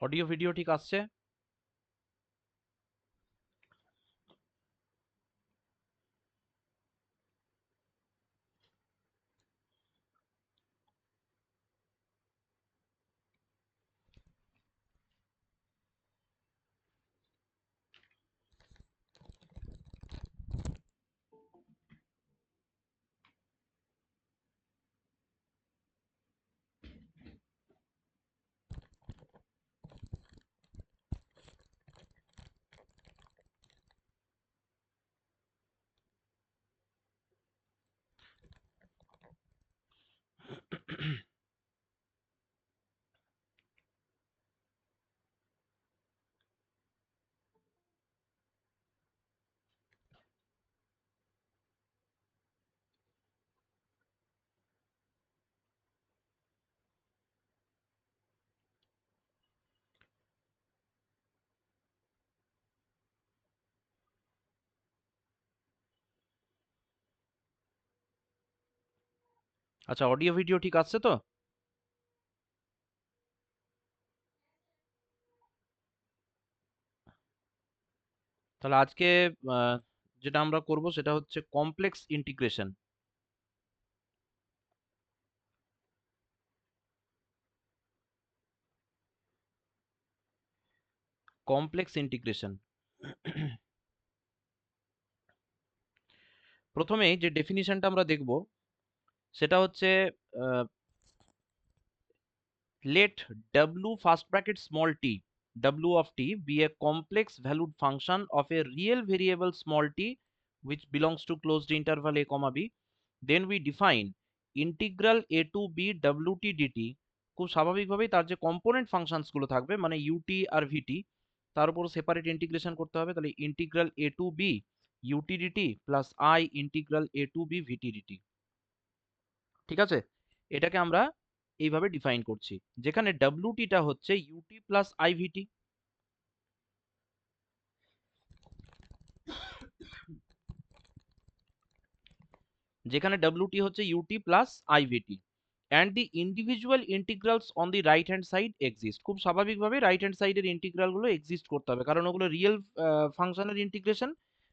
Audio video ঠিক আসছে? আচ্ছা, অডিও ভিডিও ঠিক আসছে তো? তাহলে আজকে আহ, যেটা আমরা করব সেটা হচ্ছে কমপ্লেক্স ইন্টিগ্রেশন। Complex integration. প্রথমেই যে ডেফিনিশনটা আমরা দেখব সেটা হচ্ছে let w first bracket small t w of t be a complex valued function of a real variable small t which belongs to closed interval a comma b. Then we define integral a to b wt dt। খুব স্বাভাবিকভাবেই তার যে component functions গুলো থাকবে মানে ut আর vt তার উপর separate integration করতে হবে। তাহলে integral a to b ut dt plus i integral a to b vt dt। ঠিক আছে, এটাকে আমরা এইভাবে ডিফাইন করছি, যেখানে wt টা হচ্ছে ut প্লাস ivt, যেখানে wt হচ্ছে ut plus ivt and the individual integrals on the right hand side exist. খুব স্বাভাবিকভাবে রাইট হ্যান্ড সাইডের ইন্টিগ্রাল গুলো এক্সিস্ট করতে হবে, কারণ ওগুলো রিয়েল ফাংশনের ইন্টিগ্রেশন।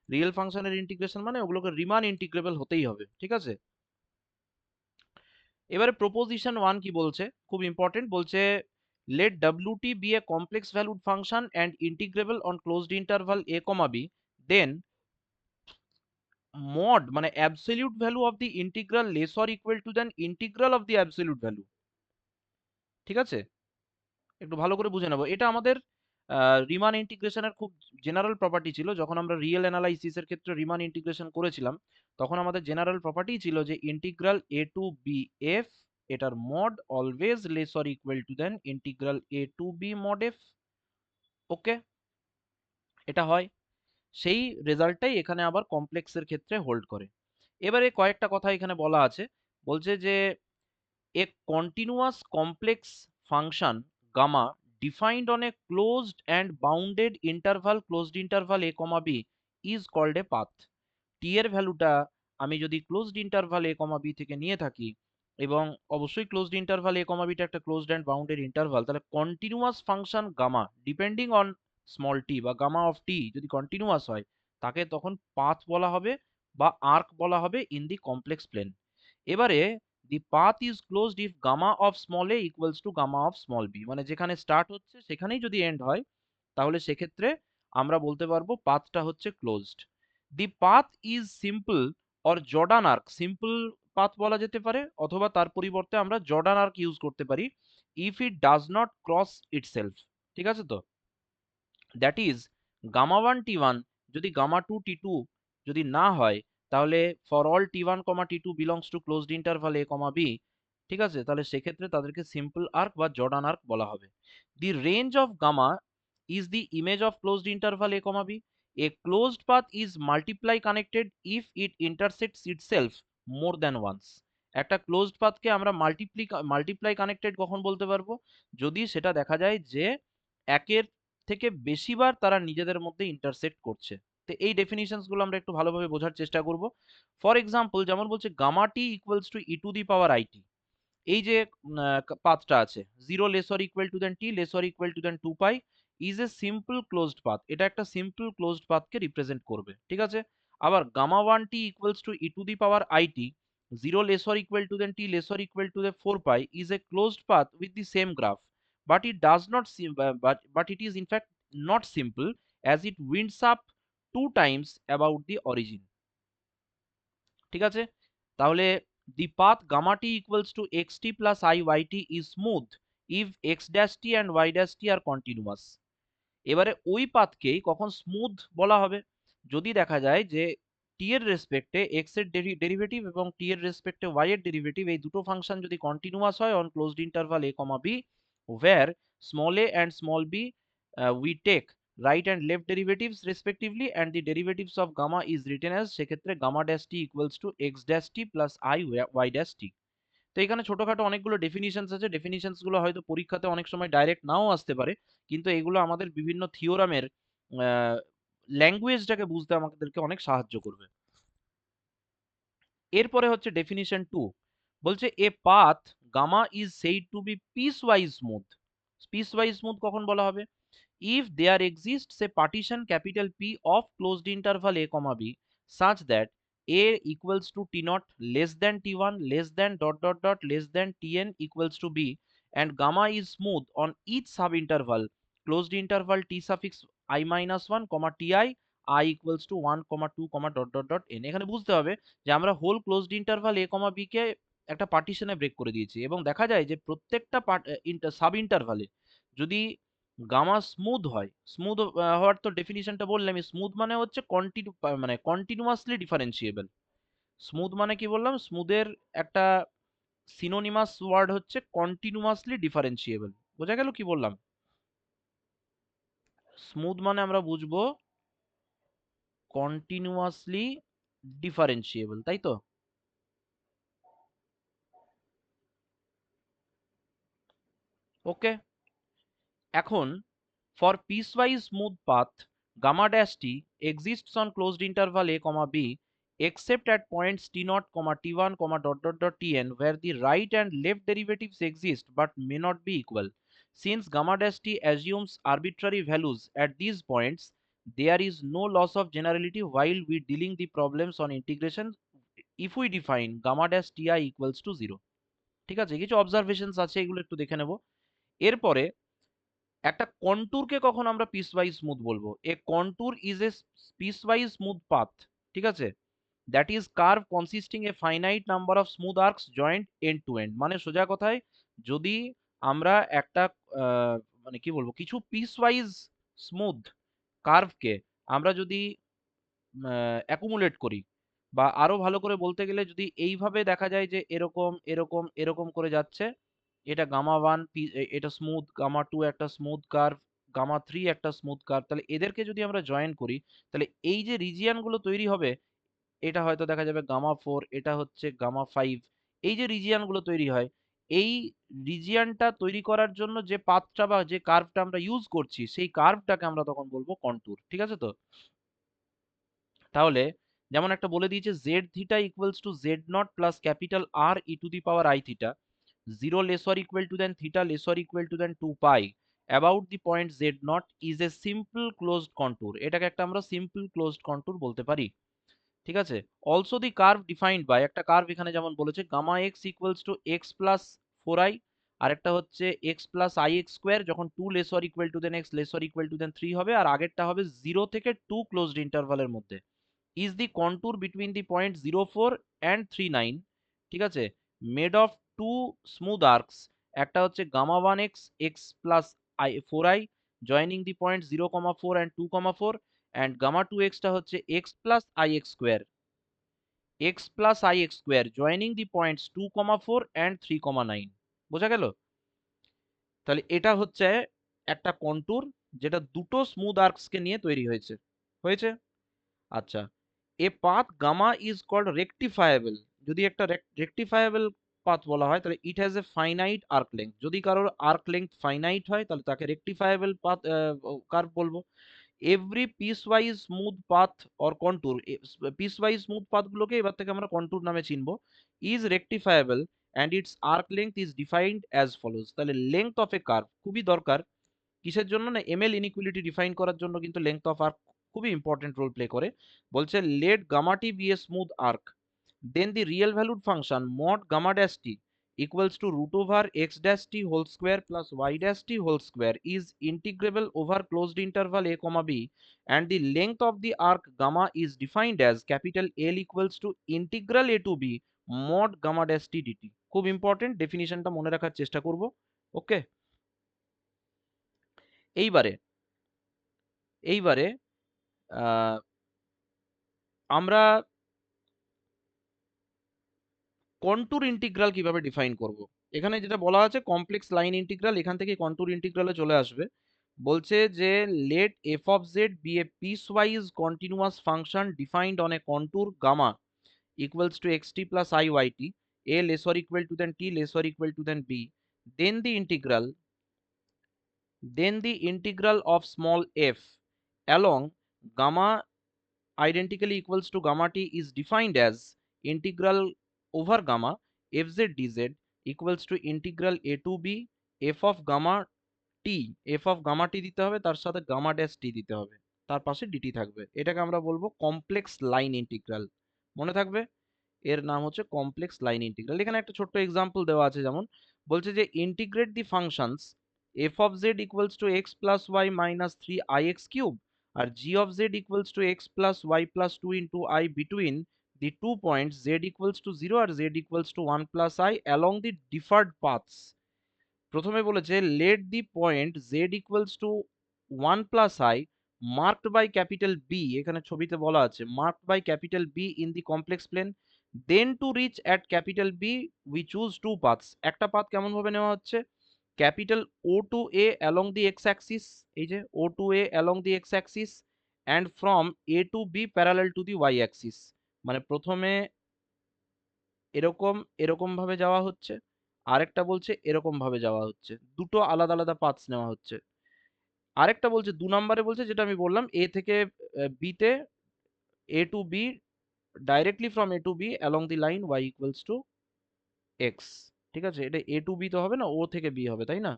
রিয়েল ফাংশনের ইন্টিগ্রেশন মানে ওগুলোকে রিমান ইন্টিগ্রেবল হতেই হবে। ঠিক আছে, এবারে প্রপোজিশন 1 কি বলছে, খুব ইম্পর্টেন্ট, বলছে let wt be a complex valued function and integrable on closed interval a comma b, then mod মানে absolute value of the integral less or equal to the integral of the absolute value। ঠিক আছে, একটু ভালো করে বুঝে নেবো। এটা আমাদের রিমান ইন্টিগ্রেশনের খুব জেনারেল প্রপার্টি ছিল। যখন আমরা রিয়েল অ্যানালাইসিসের ক্ষেত্রে রিমান ইন্টিগ্রেশন করেছিলাম তখন আমাদের জেনারেল প্রপার্টি ছিল যে integral a to b f এটার mod always less or equal to than integral a to b mod f. Okay, এটা হয়, সেই রেজাল্টটাই এখানে আবার কমপ্লেক্সের ক্ষেত্রে হোল্ড করে। এবারে কয়েকটা কথা এখানে বলা আছে, বলছে যে a continuous complex function gamma defined on a closed and bounded interval closed interval a comma b is called a path। t এর ভ্যালুটা আমি যদি closed interval a comma b থেকে নিয়ে থাকি এবং অবশ্যই closed interval a comma b টা একটা ক্লোজড অ্যান্ড বাউন্ডেড ইন্টারভাল, তাহলে continuous function gamma depending on small t বা গামা অফ টি যদি কন্টিনিউয়াস হয় তাকে তখন পাথ বলা হবে বা আর্ক বলা হবে ইন দি কমপ্লেক্স প্লেন। এবারে the path is closed if gamma of small a equals to gamma of small b, মানে যেখানে স্টার্ট হচ্ছে সেখানেই যদি এন্ড হয় তাহলে সেক্ষেত্রে আমরা বলতে পারবো পাথটা হচ্ছে closed. The path is simple or Jordan arc, simple path বলা যেতে পারে অথবা তার পরিবর্তে আমরা জর্ডান আর্ক ইউজ করতে পারি if it does not cross itself. ঠিক আছে, তো that is gamma one t one যদি গামা টু টি টু যদি না হয় তাহলে for all t one comma t two belongs to closed interval a comma b. ঠিক আছে, তাহলে সেক্ষেত্রে তাদেরকে সিম্পল আর্ক বা জর্ডান আর্ক বলা হবে। The range of gamma is the image of closed interval a comma b. A closed path is multiply connected if it intersects itself more than once. একটা closed পাথকে আমরা multiply connected কখন বলতে পারবো, যদি সেটা দেখা যায় যে একের থেকে বেশিবার তারা নিজেদের মধ্যে ইন্টারসেক্ট করছে। তো এই ডেফিনিশনস গুলো আমরা একটু ভালোভাবে বোঝার চেষ্টা করব। ফর এক্সাম্পল যেমন বলছে gamma t equals to e to the power i t, এই যে পাথটা আছে 0 less or equal to than t less or equal to than 2 pi is a simple closed path. এটা একটা সিম্পল ক্লোজড পাথকে রিপ্রেজেন্ট করবে, ঠিক আছে। আবার gamma 1 t equals to e to the power i t 0 less or equal to than t less or equal to the 4 pi is a closed path with the same graph, but it does not but it is in fact not simple as it winds up 2 times about the origin, ঠিক আছে। তাহলে the path gamma t equals to xt plus I yt is smooth if x dash t and y dash t are continuous। এবারে ওই পাথকেই কখন smooth বলা হবে, যদি দেখা যায় যে টি এর রেসপেক্টে এক্স এর ডেরিভেটিভ এবং টি এর রেসপেক্টে ওয়াই এর ডেরিভেটিভ এই দুটো ফাংশন যদি কন্টিনিউয়াস হয় on closed interval a comma b where small a and small b we take right and left derivatives respectively and the derivatives of gamma is written as সেক্ষেত্রে gamma dash t equals to x dash t plus I y dash t। তো এখানে ছোটখাটো অনেকগুলো ডেফিনিশনস আছে, ডেফিনিশনস গুলো হয়তো পরীক্ষাতে অনেক সময় ডাইরেক্ট নাও আসতে পারে, কিন্তু এগুলো আমাদের বিভিন্ন থিওরামের ল্যাঙ্গুয়েজটাকে বুঝতে আমাদেরকে অনেক সাহায্য করবে। এরপরে হচ্ছে ডেফিনিশন 2, বলছে a path gamma is said to be piecewise smooth. Piecewise smooth কখন বলা হবে, if there exists a partition capital P of closed interval a comma b such that a equals to t naught less than t1 less than dot dot dot less than tn equals to b and gamma is smooth on each subinterval closed interval t suffix I minus 1 comma ti I equals to 1 comma 2 comma dot dot dot n। এখানে বুঝতে হবে যে আমরা whole closed interval a comma b কে একটা পার্টিশনে break করে দিয়েছি এবং দেখা যায় যে প্রত্যেকটা সাব ইন্টারভালে যদি গামা স্মুথ হয়, স্মুথ হওয়ার তো ডেফিনিশনটা বললাম, স্মুথ মানে হচ্ছে মানে কন্টিনিউয়াসলি ডিফারেন্সিয়েবল। স্মুথ মানে কি বললাম, স্মুথের একটা সিনোনিমাস ওয়ার্ড হচ্ছে কন্টিনিউয়াসলি ডিফারেন্সিয়েবল। বোঝা গেল কি বললাম? স্মুথ মানে আমরা বুঝবো কন্টিনিউয়াসলি ডিফারেন্সিয়েবল, তাই তো? ওকে, এখন for piecewise smooth path gamma dash t exists on closed interval a comma b except at points t naught comma t1 comma dot dot dot tn where the right and left derivatives exist but may not be equal. Since gamma dash t assumes arbitrary values at these points, there is no loss of generality while we dealing the problems on integration if we define gamma dash ti equals to 0। ঠিক আছে, কিছু observations আছে, এগুলো একটু দেখে নেব। এরপরে একটা কন্টুরকে কখন আমরা পিস ওয়াইজ স্মুথ বলবো, a contour is a piecewise smooth path, ঠিক আছে, that is curve consisting a finite number of smooth arcs joined end to end. মানে সোজা কথায় যদি আমরা একটা মানে কি বলবো কিছু পিস ওয়াইজ স্মুথ কার্ভকে আমরা যদি অ্যাকুমুলেট করি, বা আরো ভালো করে বলতে গেলে যদি এইভাবে দেখা যায় যে এরকম এরকম এরকম করে যাচ্ছে, এটা গামা ওয়ান এটা স্মুথ, গামা টু একটা স্মুথ কার্ভ, গামা থ্রি একটা স্মুথ কার্ভ, তাহলে এদেরকে যদি আমরা জয়েন করি তাহলে এই যে রিজিয়ান গুলো তৈরি হবে এটা হয়তো দেখা যাবে গামা ফোর, এটা হচ্ছে গামা ফাইভ। এই যে রিজিয়ান গুলো তৈরি হয়, এই রিজিয়ানটা তৈরি করার জন্য যে পাথটা বা যে কার্ভটা আমরা ইউজ করছি সেই কার্ভটাকে আমরা তখন বলবো কন্টুর, ঠিক আছে তো। তাহলে যেমন একটা বলে দিয়েছে z theta equals to z not plus capital R e to the power i theta 0 less or equal to than theta less or equal to than 2 pi about the point z naught is a simple closed contour। এটাকে একটা আমরা simple closed contour বলতে পারি, ঠিক আছে। Also the curve defined by, একটা curve এখানে যেমন বলেছে gamma x equals to x plus four i, আরেকটা হচ্ছে x plus i x square যখন two less or equal to than x less or equal to than three হবে, আর আগেরটা হবে 0 থেকে 2 ক্লোজড ইন্টারভালের মধ্যে। is the contour between the point 04 and 39, ঠিক আছে, made of two smooth arcs, একটা হচ্ছে gamma 1x x plus I 4i joining the point 0,4 and 2,4 and gamma 2x টা হচ্ছে x plus ix square joining the points 2,4 and 3,9। বোঝা গেল? তাহলে এটা হচ্ছে একটা কন্টুর যেটা দুটো স্মুথ আর্কস কে নিয়ে তৈরি হয়েছে, হয়েছে। আচ্ছা, a path gamma is called rectifiable. যদি একটা রেকটিফায়েবল পাথ বলা হয় তাহলে it has a finite arc length. যদি কারোর আর্ক লেংথ ফাইনাইট হয় তাহলে তাকে রেকটিফায়েবল পাথ কার্ভ বলবো। Every piecewise smooth path or contour, piecewise smooth পাথগুলোকে এবার থেকে আমরা কন্টুর নামে চিনবো, is rectifiable and its arc length is defined as follows। তাহলে লেংথ অফ এ কার্ভ খুবই দরকার কিসের জন্য না এমএল ইনইকুয়ালিটি ডিফাইন করার জন্য কিন্তু লেংথ অফ আর্ক খুবই ইম্পর্টেন্ট রোল প্লে করে। বলছে let gamma t be a smooth arc then the real valued function mod gamma dash t equals to root over x dash t whole square plus y dash t whole square is integrable over closed interval a comma b and the length of the arc gamma is defined as capital L equals to integral a to b mod gamma dash t dt। খুব important ডেফিনিশনটা মনে রাখার চেষ্টা করব। ওকে, এইবারে এইবারে আমরা contour integral কিভাবে define করব। এখানে যেটা বলা আছে কমপ্লেক্স লাইন ইন্টিগ্রাল, এখান থেকে কন্ট্যুর ইন্টিগ্রালে চলে আসবে। বলছে যে let f of z be a piecewise continuous function defined on a contour gamma equals to xt plus iyt a less or equal to than t less or equal to than b then the integral of small f along gamma identically equals to gamma t is defined as integral over gamma fz dz equals to integral a to b f of gamma t f of gamma t দিতে হবে, তার সাথে gamma dash t দিতে হবে, তার পাশে dt থাকবে। এটাকে আমরা বলবো কমপ্লেক্স লাইন ইন্টিগ্রাল। মনে থাকবে এর নাম হচ্ছে কমপ্লেক্স লাইন ইন্টিগ্রাল। এখানে একটা ছোট্ট এক্সাম্পল দেওয়া আছে, যেমন বলছে যে integrate the functions f of z equals to x plus y minus three i x cube আর g of z equals to x plus y plus two into i between the two points z equals to zero আর z equals to one plus i along the different paths. প্রথমে বলেছে let the point z equals to one plus i marked by capital B, এখানে ছবিতে বলা আছে marked by capital B in the complex plane, then to reach at capital B we choose two paths. একটা path কেমন ভাবে নেওয়া হচ্ছে capital O to A along the x axis, এই যে O to A along the x axis and from A to B parallel to the y axis. মানে প্রথমে এরকম এরকম ভাবে যাওয়া হচ্ছে, আরেকটা বলছে এরকম ভাবে যাওয়া হচ্ছে, দুটো আলাদা আলাদা পাথস নেওয়া হচ্ছে। আরেকটা বলছে দু নম্বরে বলছে যেটা আমি বললাম এ থেকে বি তে A to B directly from A to B along the line y equals to x. ঠিক আছে, এটা এ টু বি তো হবে না, ও থেকে বি হবে, তাই না?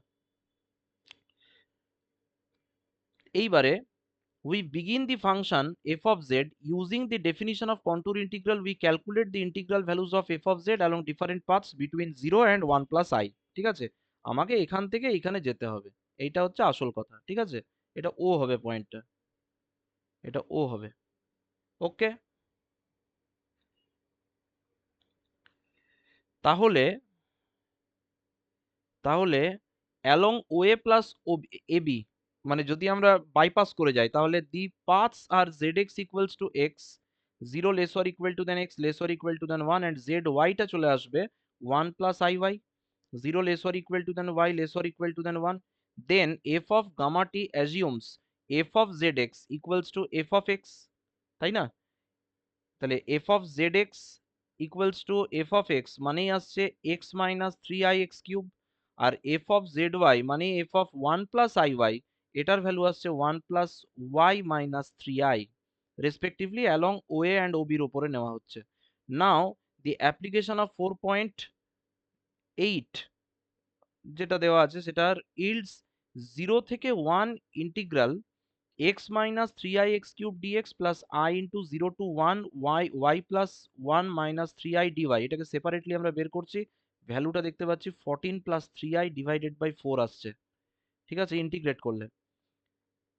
এইবারে we begin the function f of z using the definition of contour integral we calculate the integral values of f of z along different paths between 0 and 1 plus I। ঠিক আছে, আমাকে এখান থেকে এখানে যেতে হবে, এইটা হচ্ছে আসল কথা। ঠিক আছে, এটা ও হবে পয়েন্টটা, এটা ও হবে। ওকে, তাহলে তাহলে along O A plus O A B, মানে যদি আমরা বাইপাস করে যাই তাহলে দি পাথস আর z x equals to x zero less or equal to than x less or equal to than one and z ওয়াইটা চলে আসবে one plus i y zero less or equal to than y less or equal to than one. Then f of gamma t assumes f of z x equals to f of x, তাই না? তাহলে f of z x equals to f of x মানেই আসছে x minus three i x cube, আর f of z y মানে f of one plus i y, এটার value আসছে one plus y minus three i respectively along O A and O বির ওপরে নেওয়া হচ্ছে। নাও দি অ্যাপ্লিকেশন অফ 4.8 যেটা দেওয়া আছে সেটার ইল্ডস জিরো থেকে one integral x minus 3i x cube dx plus I into 0 to 1 y plus 1 minus 3i dy, এটাকে সেপারেটলি আমরা বের করছি, ভ্যালুটা দেখতে পাচ্ছি 14 plus 3i divided by 4 আসছে। ঠিক আছে, ইন্টিগ্রেট করলে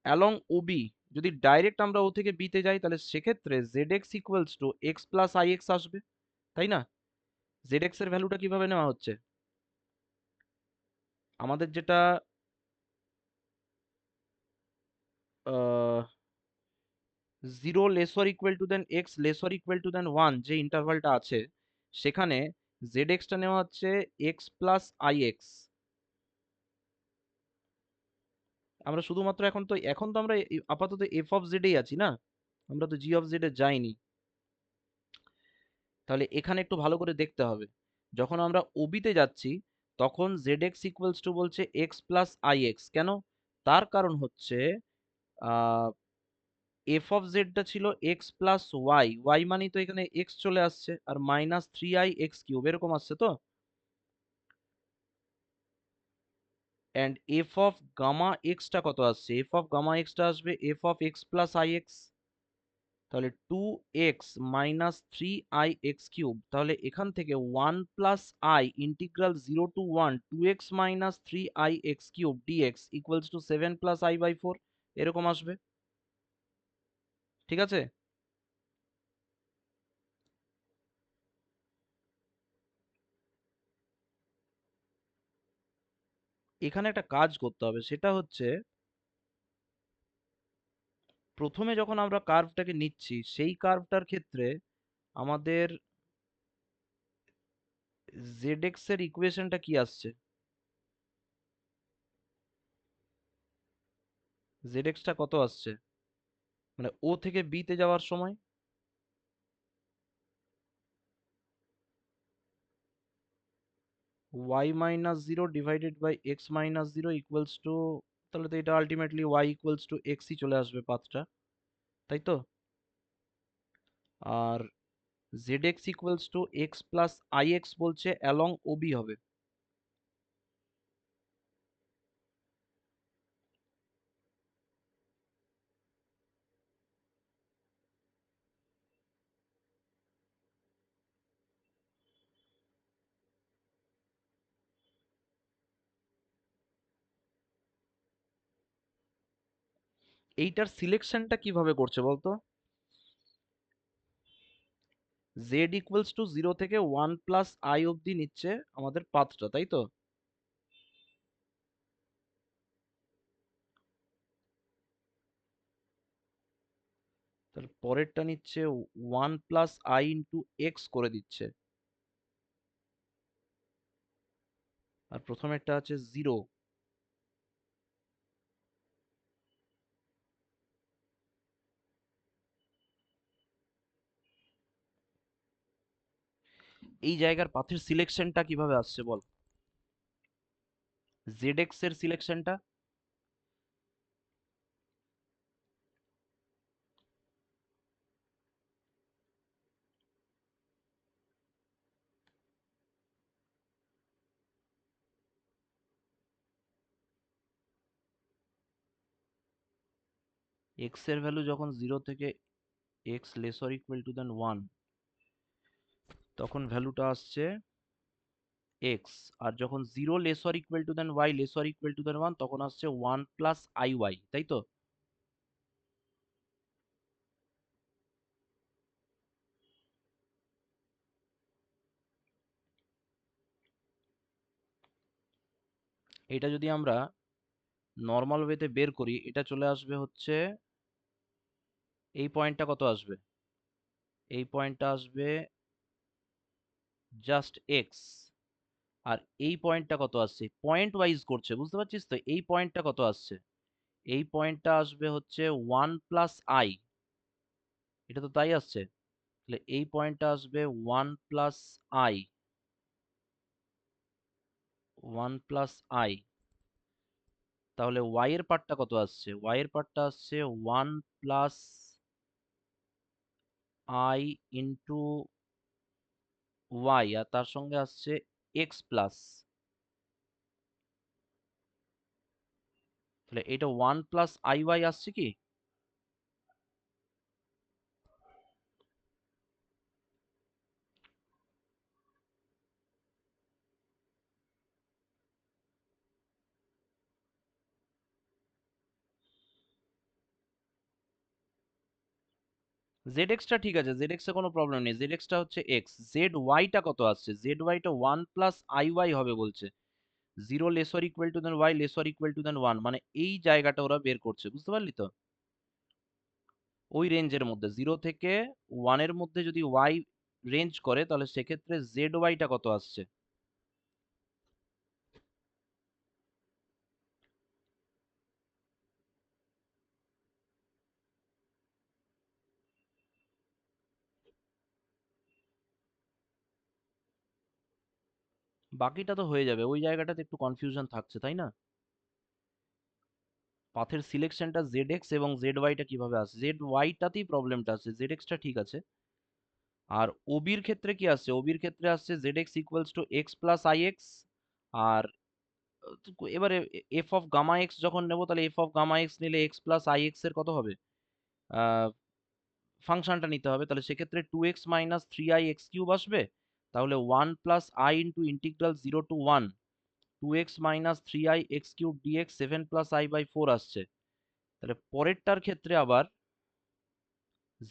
অ্যালং OB যদি ডাইরেক্ট আমরা ও থেকে বি তে যাই তাহলে সেক্ষেত্রে zx equals two x plus ix আসবে, তাই না? zx এর ভ্যালুটা কিভাবে নেওয়া হচ্ছে, আমাদের যেটা zero lesser equal to than x lesser equal to than one যে ইন্টারভালটা আছে সেখানে জেড এক্সটা নেওয়া হচ্ছে এক্স প্লাস আই এক্স। আমরা শুধুমাত্র এখন তো আমরা আপাতত এফ অফ জেডেই আছি না, আমরা তো জি অফ জেডে যাইনি। তাহলে এখানে একটু ভালো করে দেখতে হবে, যখন আমরা ওবিতে যাচ্ছি তখন জেড এক্স ইকুয়ালস টু বলছে এক্স প্লাস আই এক্স। কেন? তার কারণ হচ্ছে এফ অফ জেডটা ছিল এক্স প্লাস ওয়াই, ওয়াই মানেই তো এখানে এক্স চলে আসছে আর minus three i x cube এরকম আসছে তো। অ্যান্ড এফ অফ গামা এক্সটা কত আসছে? এফ অফ গামা এক্সটা আসবে f of x plus i x. তাহলে 2x minus 3i x cube. তাহলে এখান থেকে 1 plus i integral 0 to 1 2x minus 3i x cube d x equals to 7 plus i/4 এরকম আসবে। ঠিক আছে? এখানে একটা কাজ করতে হবে, সেটা হচ্ছে প্রথমে যখন আমরা কার্ভটাকে নিচ্ছি সেই কার্ভটার ক্ষেত্রে আমাদের zx এর ইকুয়েশনটা কি আসছে? zx টা কত আসছে? মানে ও থেকে বি তে যাওয়ার সময় y minus zero divided by x minus zero equals to, তাহলে তো এটা আলটিমেটলি y ইকুয়ালস টু এক্সই চলে আসবে পাথটা, তাই তো? আর zx equals to x plus i x বলছে অ্যালং ওবি হবে। এইটার সিলেকশনটা কিভাবে করছে বলতো? z ইকুয়ালস টু জিরো থেকে 1 প্লাস আই অবধি নিচ্ছে আমাদের পাথটা, তাই তো? তার পরেরটা নিচ্ছে 1 প্লাস আই ইন্টু এক্স করে দিচ্ছে, আর প্রথমেরটা আছে জিরো। এই জায়গার পাথের সিলেকশনটা কিভাবে আসছে বল? zx এর সিলেকশনটা x এর ভ্যালু যখন 0 থেকে x less or equal to than 1, তখন ভ্যালুটা আসছে x। আর যখন 0 less or equal to than y less or equal to than 1 তখন আসছে 1 প্লাস আই ওয়াই, তাই তো? এটা যদি আমরা নর্মাল ওয়েতে বের করি এটা চলে আসবে হচ্ছে, এই পয়েন্টটা কত আসবে? এই পয়েন্টটা আসবে জাস্ট এক্স। আর এই পয়েন্টটা কত আসছে? পয়েন্ট ওয়াইজ করছে, বুঝতে পারছিস তো? এই পয়েন্টটা কত আসছে? এই পয়েন্টটা আসবে হচ্ছে 1 প্লাস আই, এটা তো তাই আসছে। তাহলে এই পয়েন্টটা আসবে 1 প্লাস আই, 1 প্লাস আই। তাহলে y এর পার্টটা কত আসছে? y এর পার্টটা আসছে 1 প্লাস আই ইন্টু ওয়াই, আর তার সঙ্গে আসছে এক্স প্লাস। তাহলে এটা 1 প্লাস আই ওয়াই আসছে কি? zx টা ঠিক আছে, zx এ কোনো প্রবলেম নেই, zx টা হচ্ছে x। zy টা কত আসছে? zy টা 1 প্লাস আই ওয়াই হবে বলছে, 0 lesser equal to than y lesser equal to than 1, মানে এই জায়গাটা ওরা বের করছে, বুঝতে পারলি তো? ওই রেঞ্জের মধ্যে 0 থেকে 1 এর মধ্যে যদি y রেঞ্জ করে তাহলে সেক্ষেত্রে zy টা কত আসছে? বাকিটা তো হয়ে যাবে, ওই জায়গাটাতে একটু কনফিউশন থাকছে, তাই না? পাথের সিলেকশনটা zx এবং zy টা কিভাবে আসছে? zy টাতেই প্রবলেমটা আছে, zx টা ঠিক আছে। আর ওবির ক্ষেত্রে কি আসছে? ওবির ক্ষেত্রে আসছে zx equals to x plus i x, আর এবারে এফ অফ গামা এক্স যখন নেব তাহলে এফ অফ গামা এক্স নিলে এক্স প্লাস আই এক্স এর কত হবে, ফাংশনটা নিতে হবে, তাহলে সেক্ষেত্রে two x minus three i x cube আসবে, তাহলে one plus i into integral zero to one two x minus three i x cube dx seven plus i by four আসছে। তাহলে পরেরটার ক্ষেত্রে আবার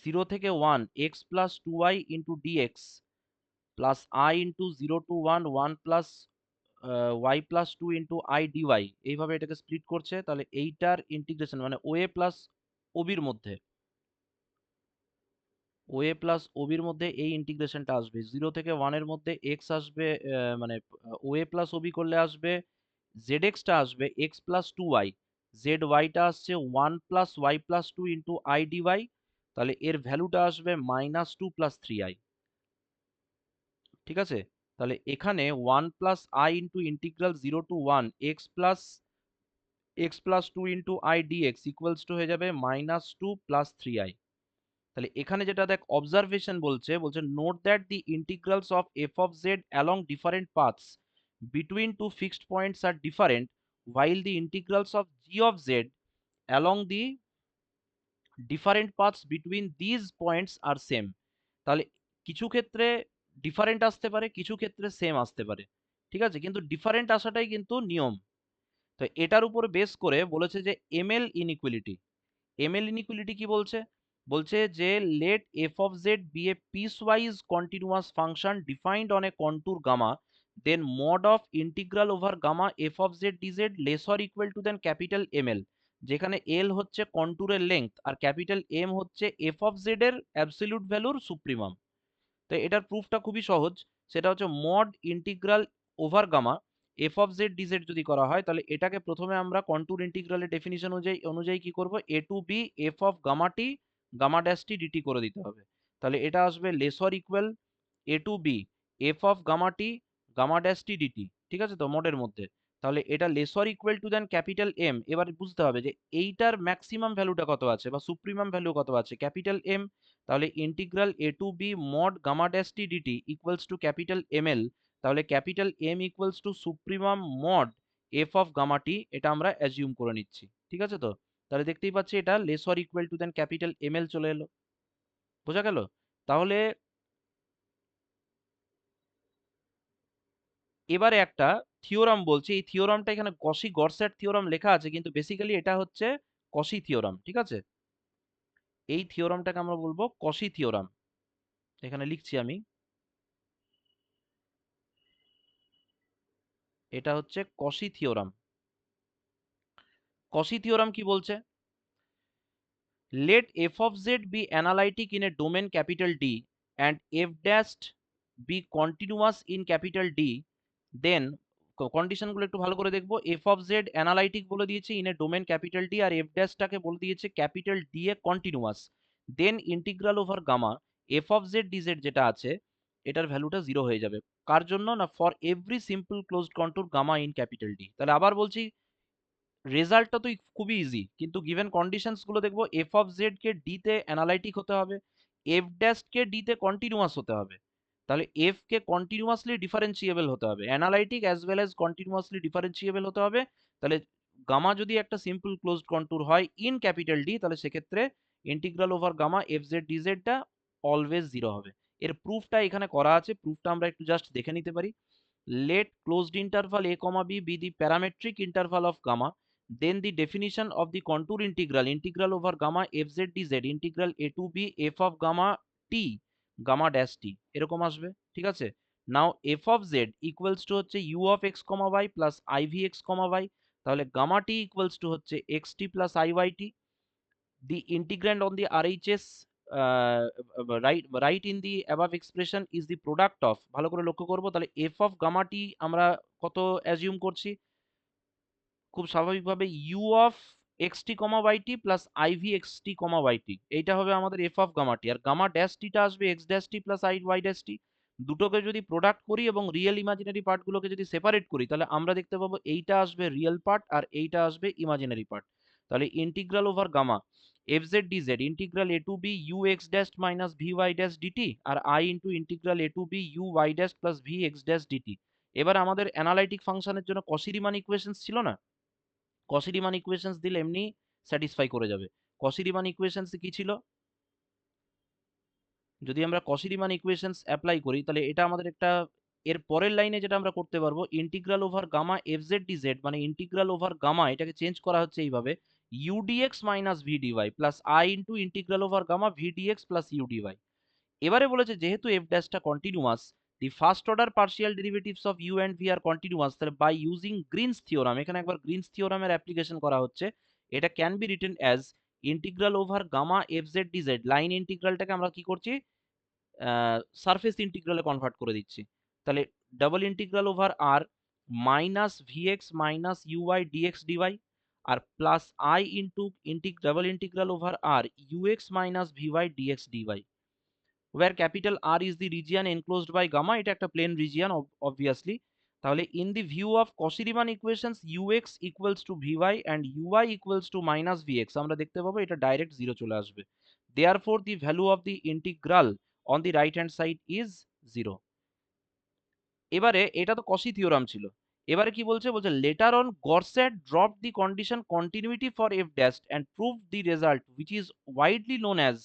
জিরো থেকে one x plus two i into d x plus i into zero to one one plus y plus two into i d y, এইভাবে এটাকে split করছে। তাহলে এইটার ইন্টিগ্রেশন মানে ওএ প্লাস ওবির মধ্যে, ওএ প্লাস ওবির মধ্যে এই ইন্টিগ্রেশনটা আসবে, জিরো থেকে ওয়ানের মধ্যে এক্স আসবে, মানে ওএ প্লাস ওবি করলে আসবে জেড এক্সটা আসবে x plus two y, z ওয়াইটা আসছে one plus y plus two into i dy, তাহলে এর ভ্যালুটা আসবে minus two plus three i. ঠিক আছে, তাহলে এখানে one plus i into integral zero to one x plus two into i dx equals to হয়ে যাবে minus two plus three i. তাহলে এখানে যেটা দেখ অবজারভেশন বলছে, note that the integrals of F of z along different paths between two fixed points আর different while the integrals of g of z along the different paths between these points are same। তাহলে কিছু ক্ষেত্রে different আসতে পারে, কিছু ক্ষেত্রে same আসতে পারে, ঠিক আছে, কিন্তু ডিফারেন্ট আসাটাই কিন্তু নিয়ম। তো এটার উপর বেস করে বলেছে যে এমএল ইনইকুয়ালিটি, এমএল ইনইকুয়ালিটি কি বলছে, বলছে যে let f of z be a piecewise continuous function defined on a contour gamma, then mod of integral over gamma f of z dz less or equal to than capital ml, যেখানে l হচ্ছে কন্টুরের length আর capital m হচ্ছে f of z এর absolute ভ্যালুর supremum. তো এটার প্রুফটা খুবই সহজ, সেটা হচ্ছে mod integral over gamma f of z d z যদি করা হয়, তাহলে এটাকে প্রথমে আমরা কন্টুর ইন্টিগ্রালের ডেফিনিশন অনুযায়ী কি করব, a to b f of gamma t gamma dash t dt করে দিতে হবে। তাহলে এটা আসবে lesser equal a to b f of gamma t gamma dash t DT, ঠিক আছে তো মোডের মধ্যে। তাহলে এটা lesser equal to than capital M, এবার বুঝতে হবে যে এইটার ম্যাক্সিমাম ভ্যালুটা কত আছে বা সুপ্রিমাম ভ্যালু কত আছে, ক্যাপিটাল এম। তাহলে integral a to b mod gamma dash t dt equals to capital M L, তাহলে capital M equals to supremum mod f of gamma t, এটা আমরা অ্যাজিউম করে নিচ্ছি, ঠিক আছে তো। তাহলে দেখতেই পাচ্ছি এটা lesser equal to than capital M L চলে এলো, বোঝা গেল। তাহলে এবারে একটা থিওরাম বলছি, এই থিওরামটা এখানে কশি গরস্যাট থিওরাম লেখা আছে, কিন্তু বেসিক্যালি এটা হচ্ছে কশি থিওরাম, ঠিক আছে। এই থিওরামটাকে আমরা বলবো কশি থিওরাম, এখানে লিখছি আমি, এটা হচ্ছে কশি থিওরাম। কশি থিওরাম কি বলছে, let f of z be analytic in a domain capital D and f dashed be continuous in capital D, then condition গুলো একটু ভালো করে দেখবো, এফ অফ জেড অ্যানালাইটিক বলে দিয়েছে in a domain capital D, আর এফ ড্যাশটাকে বলে দিয়েছে capital D a continuous, then integral over gamma f of z dz যেটা আছে এটার ভ্যালুটা জিরো হয়ে যাবে, কার জন্য না, for every simple closed contour gamma in capital D. তাহলে আবার বলছি, রেজাল্টটা তো খুবই ইজি, কিন্তু গিভেন কন্ডিশনস গুলো দেখবো, F of Z K D তে অ্যানালাইটিক হতে হবে, এফ ড্যাশ কে ডি তে কন্টিনিউয়াস হতে হবে, তাহলে এফ কে কন্টিনিউয়াসলি ডিফারেন্সিয়েবল হতে হবে, analytic as well as continuously differentiable হতে হবে। তাহলে গামা যদি একটা সিম্পল ক্লোজড কন্টুর হয় ইন ক্যাপিটাল ডি, তাহলে সেক্ষেত্রে integral over gamma f z ডিজেডটা অলওয়েজ জিরো হবে। এর প্রুফটা এখানে করা আছে, প্রুফটা আমরা একটু জাস্ট দেখে নিতে পারি। Let closed interval a comma b be the parametric interval of gamma, then the definition of the contour integral over gamma fz dz integral a to b f of gamma t gamma dash t এরকম আসবে, ঠিক আছে। নাও f of z equals to হচ্ছে u of x comma y plus iv x comma y, তাহলে gamma t equals to হচ্ছে xt plus iyt, the integrand on the RHS right in the above expression is the product of, ভালো করে লক্ষ্য করবো, তাহলে f of gamma t আমরা কত assume করছি, খুব স্বাভাবিকভাবে u of xt, yt plus iv xt, yt, এইটা হবে আমাদের f of gamma t, আর gamma ড্যাশ টিটা আসবে x dash t plus y dash t. দুটোকে যদি প্রোডাক্ট করি এবং রিয়েল ইমাজিনারি পার্টগুলোকে যদি সেপারেট করি, তাহলে আমরা দেখতে পাবো এইটা আসবে রিয়েল পার্ট আর এইটা আসবে ইমাজিনারি পার্ট। তাহলে integral over gamma fz dz integral a to b u x dash minus vy dash dt আর I into integral a to b u y dash plus v x dash dt, এবার আমাদের analytic ফাংশনের জন্য কশি Riman equations ছিল না? কশি Riman equations দিলে এমনি satisfy করে যাবে। কশি রিমান ইকুয়েশনস কি ছিল? যদি আমরা কশি রিমান ইকুয়েশনস অ্যাপ্লাই করি তাহলে এটা আমাদের একটা, এর পরের লাইনে যেটা আমরা করতে পারবো, integral over gamma f z dz, মানে ইন্টিগ্রাল ওভার গামা এটাকে চেঞ্জ করা হচ্ছে এইভাবে, u dx minus v dy plus i into integral over gamma v dx plus u dy. এবারে বলেছে যেহেতু এফ ড্যাশটা continuous, the first order partial derivatives of u and v are continuous, তাহলে by using Green's theorem, এখানে একবার Green's থিওরামের application করা হচ্ছে, এটা can be written as integral over gamma f z d z, line ইন্টিগ্রালটাকে আমরা কি করছি, সারফেস ইন্টিগ্রালে কনভার্ট করে দিচ্ছি। তাহলে double integral over R minus v x minus u i d x d y আর plus i into double integral over R u x minus v y d x d y, where capital R is the region enclosed by gamma, এটা একটা plane region obviously। তাহলে in the view of Cauchy-Riemann equations ux equals to vy and uy equals to minus vx, আমরা দেখতে পাবো এটা direct zero চলে আসবে, therefore the value of the integral on the right hand side is 0। এবারে এটা তো কশি থিওরাম ছিল, এবারে কি বলছে, বলছে later on Goursat drop the condition continuity for f dash and prove the result which is widely known as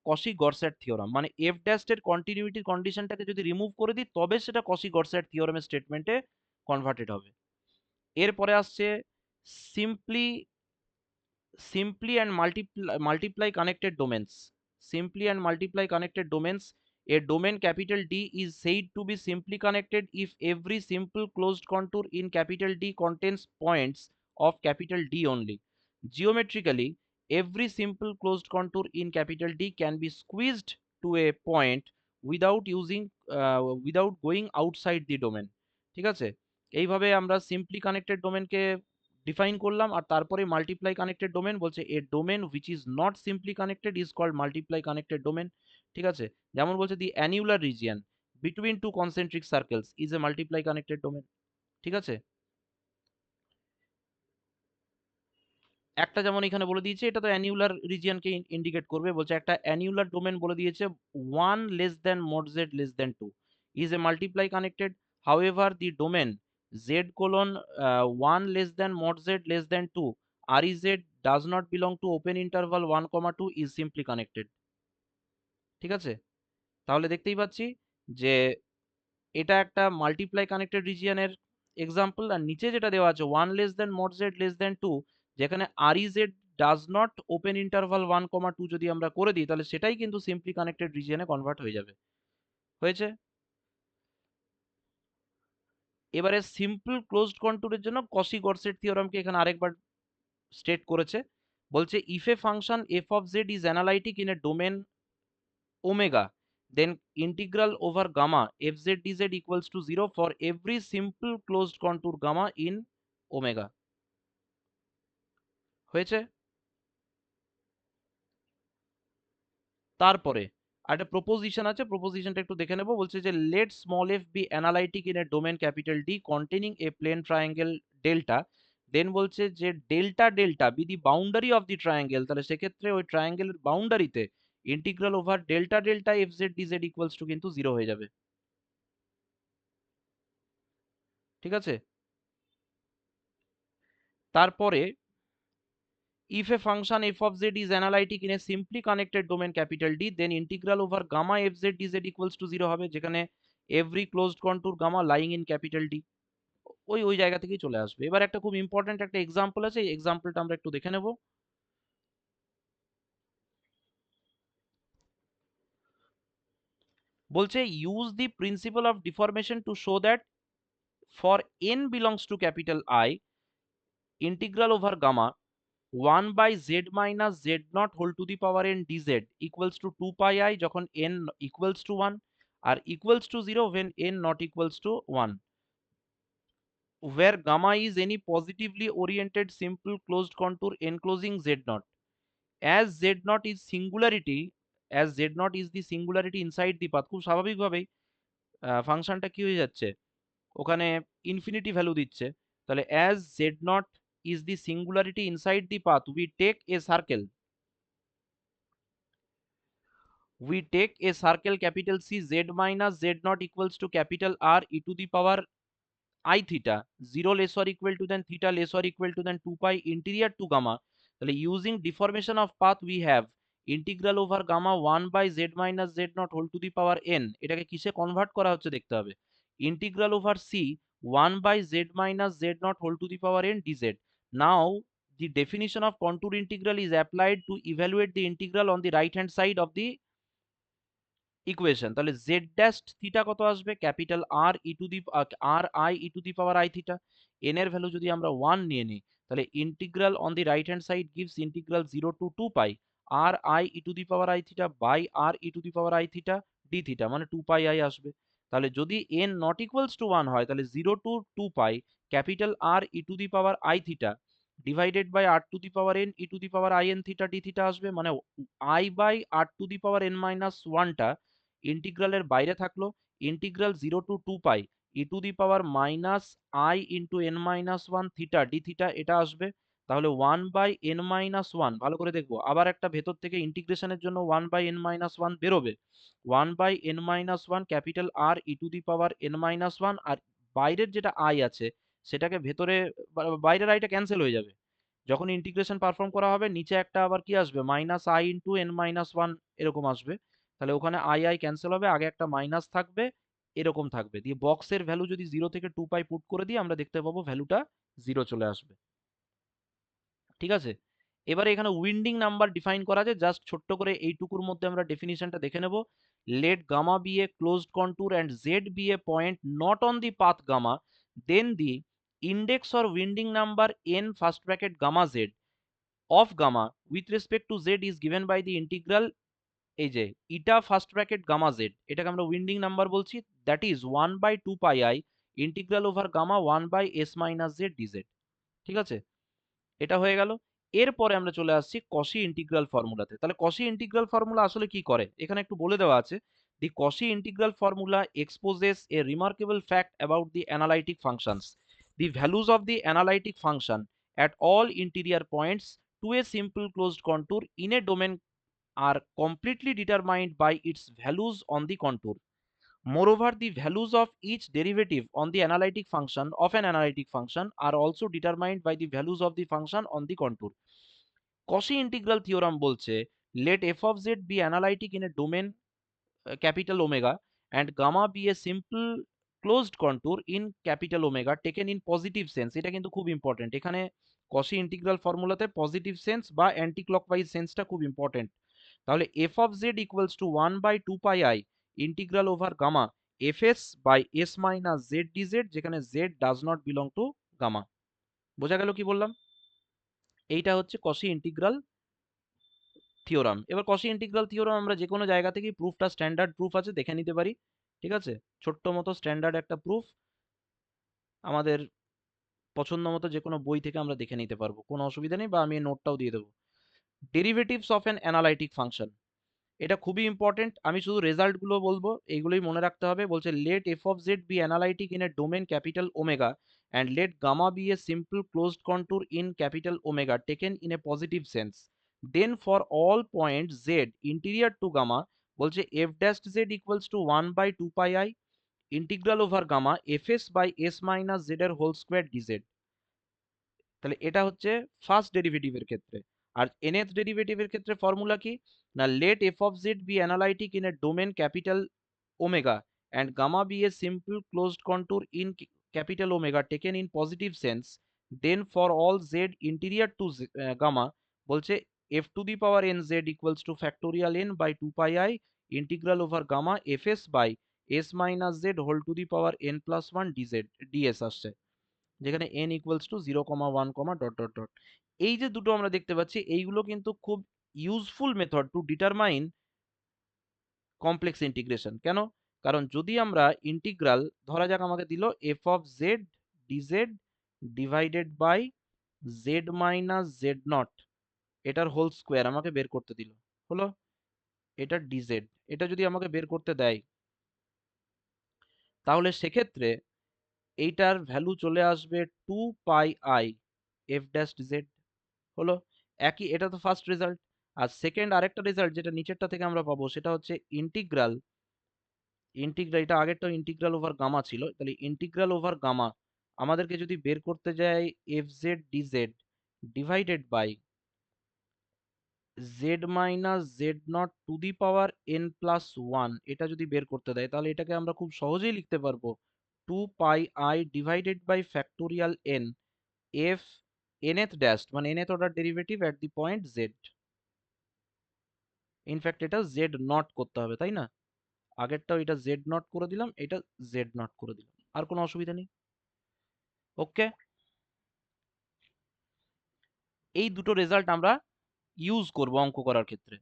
Cauchy Goursat theorem, মানে f ড্যাশের কন্টিনিউইটির কন্ডিশনটাকে যদি রিমুভ করে দিই তবে সেটা কশি গরস্যাট থিওরামের স্টেটমেন্টে কনভার্টেড হবে। এরপরে আসছে simply simply and multiply connected domains. Simply and multiply connected domains. A domain capital D is said to be simply connected if every simple closed contour in capital D contains points of capital D only. Geometrically, every simple closed contour in capital D can be squeezed to a point without going outside the domain। ঠিক আছে, এইভাবে আমরা simply connected ডোমেনকে define করলাম, আর তারপরে multiply connected domain বলছে a domain which is not simply connected is called multiply connected domain. ঠিক আছে, যেমন বলছে the annular region between two concentric circles is a multiply connected domain. ঠিক আছে, একটা যেমন এখানে বলে দিয়েছে এটা তো অ্যানিউলার রিজিয়নকে ইন্ডিকেট করবে, বলছে একটা অ্যানিউলার ডোমেন বলে দিয়েছে one less than mod z less than two is a multiply connected, however the domain z colon 1 less than mod z less than 2 rez does not belong to open interval 1, 2 is simply connected। ঠিক আছে, তাহলে দেখতেই পাচ্ছি যে এটা একটা multiply connected রিজিয়নের example, আর নিচে যেটা দেওয়া আছে 1 less than mod z less দেন 2, যেখানে rez does not open interval 1, 2 যদি আমরা করে দিই তাহলে সেটাই কিন্তু সিম্পলি কানেক্টেড রিজিয়নে কনভার্ট হয়ে যাবে। হয়েছে, এবারে সিম্পল ক্লোজড কন্টুরের জন্য কশি গরসেট থিওরামকে এখানে আরেকবার স্টেট করেছে, বলছে if a function f of z is analytic in a domain omega then integral over gamma f z DZ equals to 0 for every simple closed contour gamma in omega. হয়েছে, তারপরে একটা proposition আছে, প্রপোজিশনটা একটু দেখে নেব, বলছে যে let small f be analytic in a domain capital D containing a plane triangle delta, then বলছে যে delta delta be the boundary of the triangle, তাহলে সেক্ষেত্রে ওই ট্রায়াঙ্গেলের বাউন্ডারিতে integral over delta delta f z DZ equals to কিন্তু 0 হয়ে যাবে। ঠিক আছে, তারপরে if a function f of z is analytic in a simply connected domain capital D then integral over gamma f z dz equals to 0 হবে, যেখানে every closed contour gamma lying in capital D ওই ওই জায়গা থেকেই চলে আসবে। এবার একটা খুব ইম্পর্টেন্ট একটা এক্সাম্পল আছে, এই এক্সাম্পলটা আমরা একটু দেখে নেব। বলছে use the principle of deformation to show that for n belongs to capital I integral over gamma 1 by z minus z naught whole to the power n dz equals to 2 pi I যখন n equals to 1 R equals to 0 when n not equals to 1, where gamma is any positively oriented simple closed contour enclosing z naught, as z naught is singularity, as z naught is the singularity inside the path, খুব স্বাভাবিকভাবেই ফাংশনটা কি হয়ে যাচ্ছে, ওখানে infinity value দিচ্ছে, তাহলে as z naught is the singularity inside the path we take a circle we take a circle capital C z minus z naught equals to capital R e to the power I theta 0 less or equal to than theta less or equal to than 2 pi interior to gamma, তাহলে using deformation of path we have integral over gamma 1 by z minus z naught whole to the power n, এটাকে কিসে convert করা হচ্ছে দেখতে হবে, integral over c 1 by z minus z naught whole to the power n dz. Now the definition of contour integral is applied to evaluate the integral on the right hand side of the equation. তাহলে z dash theta কত আসবে, capital R e to the R i e to the power i theta, n এর value যদি আমরা 1 নিয়ে নিই তাহলে integral on the right hand side gives integral 0 to 2 pi R i e to the power i theta by R e to the power i theta d theta, মানে 2 pi I আসবে। তাহলে যদি N not equals to 1 হয় তাহলে 0 to 2 pi capital R e to the power i theta divided by r to the power n e to the power i n theta d theta আসবে, মানে i by r to the power n minus 1টা ইন্টিগ্রালের বাইরে থাকলো, integral 0 to 2 pi e to the power minus i into n minus 1 theta d theta এটা আসবে। তাহলে 1 by n minus 1, ভালো করে দেখবো, আবার একটা ভেতর থেকে ইন্টিগ্রেশনের জন্য 1 বাই এন মাইনাস 1 বেরোবে, 1 by n minus 1 capital R e to the power n minus 1, আর বাইরের যেটা আই আছে সেটাকে ভেতরে, বাইরের আইটা ক্যান্সেল হয়ে যাবে যখন ইন্টিগ্রেশন পারফর্ম করা হবে, নিচে একটা আবার কি আসবে minus i into n minus 1 এরকম আসবে। তাহলে ওখানে আই আই ক্যান্সেল হবে, আগে একটা মাইনাস থাকবে, এরকম থাকবে, দিয়ে বক্সের ভ্যালু যদি 0 থেকে 2 পাই পুট করে দিই আমরা দেখতে পাবো ভ্যালুটা 0 চলে আসবে। ঠিক আছে, এবারে এখানে উইন্ডিং নাম্বার ডিফাইন করা আছে, জাস্ট ছোট্ট করে এইটুকুর মধ্যে আমরা ডেফিনিশনটা দেখে নেব। Let gamma be a closed contour and z be a point not on the path gamma, then the index or winding number n first bracket gamma z of gamma with respect to z is given by the integral, এই যে eta first bracket gamma z, এটাকে আমরা winding number বলছি, that is 1 by 2 pi i integral over gamma 1 by s minus z d z. ঠিক আছে, এটা হয়ে গেল। এরপরে আমরা চলে আসছি কশি ইন্টিগ্রাল ফর্মুলাতে। তাহলে কশি ইন্টিগ্রাল ফর্মুলা আসলে কি করে এখানে একটু বলে দেওয়া আছে। The Cauchy integral formula exposes a remarkable fact about the analytic functions. The values of the analytic function at all interior points to a simple closed contour in a domain are completely determined by its values on the contour. Moreover, the values of each derivative on the analytic function of an analytic function are also determined by the values of the function on the contour. Cauchy integral theorem বলছে let f of z be analytic in a domain capital omega and gamma be a simple closed contour in capital omega taken in positive sense. এটা কিন্তু খুব important, এখানে Cauchy integral ফর্মুলাতে positive sense বা anti clockwise সেন্সটা খুব important. তাহলে f of z equals to 1 by 2 pi i integral over gamma f s by s minus z d z, যেখানে z does not belong to gamma. বোঝা গেল কি বললাম? এইটা হচ্ছে কশি ইন্টিগ্রাল থিওরাম। এবার কশি ইন্টিগ্রাল থিওরাম আমরা যে কোনো জায়গা থেকেই প্রুফটা স্ট্যান্ডার্ড প্রুফ আছে দেখে নিতে পারি। ঠিক আছে, ছোট্ট মতো স্ট্যান্ডার্ড একটা প্রুফ আমাদের পছন্দ মতো যে কোনো বই থেকে আমরা দেখে নিতে পারবো, কোনো অসুবিধা নেই, বা আমি নোটটাও দিয়ে দেবো। Derivatives of an analytic function, এটা খুবই ইম্পর্টেন্ট, আমি শুধু রেজাল্টগুলো বলবো, এইগুলোই মনে রাখতে হবে। বলছে let f of z be analytic in a domain capital omega and let gamma be a simple closed contour in capital omega taken in a positive sense, then for all point z interior to gamma বলছে f dash z equals to 1 by 2 pi i integral over gamma f s by s minus z এর whole square d z. তাহলে এটা হচ্ছে first ডেরিভেটিভের ক্ষেত্রে। আর nth ডেরিভেটিভের ক্ষেত্রে formula কি না, let f of z be analytic in a domain capital omega and gamma be a simple closed contour in capital omega taken in positive sense, then for all z interior to gamma বলছে f to the power n z equals to factorial n by 2 pi i integral over gamma f s by s minus z whole to the power n plus 1 d z d s আসছে, যেখানে n equals to 0, 1, dot dot dot. এই যে দুটো আমরা দেখতে পাচ্ছি এইগুলো কিন্তু খুব useful method to determine complex integration. কেন? কারণ যদি আমরা ইন্টিগ্রাল ধরা যাক আমাকে দিল f of z DZ divided by z minus z not, এটার হোল স্কোয়ার আমাকে বের করতে দিল, হলো এটা ডিজেড, এটা যদি আমাকে বের করতে দেয় তাহলে সেক্ষেত্রে এইটার ভ্যালু চলে আসবে 2 pi I F dash Z, হলো একই, এটা তো ফার্স্ট রেজাল্ট। আর সেকেন্ড আরেকটা রেজাল্ট যেটা নিচেরটা থেকে আমরা পাবো সেটা হচ্ছে ইন্টিগ্রাল, এটা আগেরটা ইন্টিগ্রাল ওভার গামা ছিল, তাহলে ইন্টিগ্রাল ওভার গামা আমাদেরকে যদি বের করতে যাই f z DZ divided by z minus z not to the power n plus one, এটা যদি বের করতে দেয় তাহলে এটাকে আমরা খুব সহজেই লিখতে পারবো two pi i divided by factorial n f nth dash মানে nth order derivative at the point z. In fact এটা জেড নট করতে হবে তাই না, আগেরটাও এটা জেড নট করে দিলাম, এটা জেড নট করে দিলাম, আর কোনো অসুবিধা নেই। ওকে, এই দুটো রেজাল্ট আমরা ইউজ করব অঙ্ক করার ক্ষেত্রে।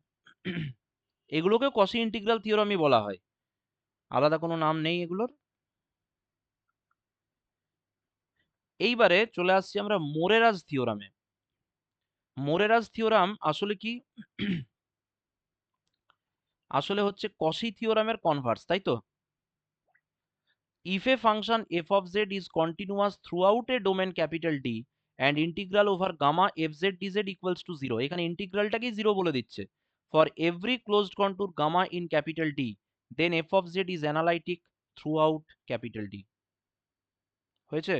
এগুলোকে কসি ইন্টিগ্রাল থিওরামই বলা হয়, আলাদা কোনো নাম নেই এগুলোর। এইবারে চলে আসছি আমরা মোরেরাজ থিওরামে। মোরেরাজ থিওরাম আসলে কি? আসলে হচ্ছে কসি থিওরামের কনভার্স, তাই তো? If a function f of z is continuous throughout a domain capital D and integral over gamma fz dz equals to 0, এখানে ইন্টিগ্রালটাকেই 0 বলে দিচ্ছে, for every closed contour gamma in capital D, then f of z is analytic throughout capital D। হয়েছে?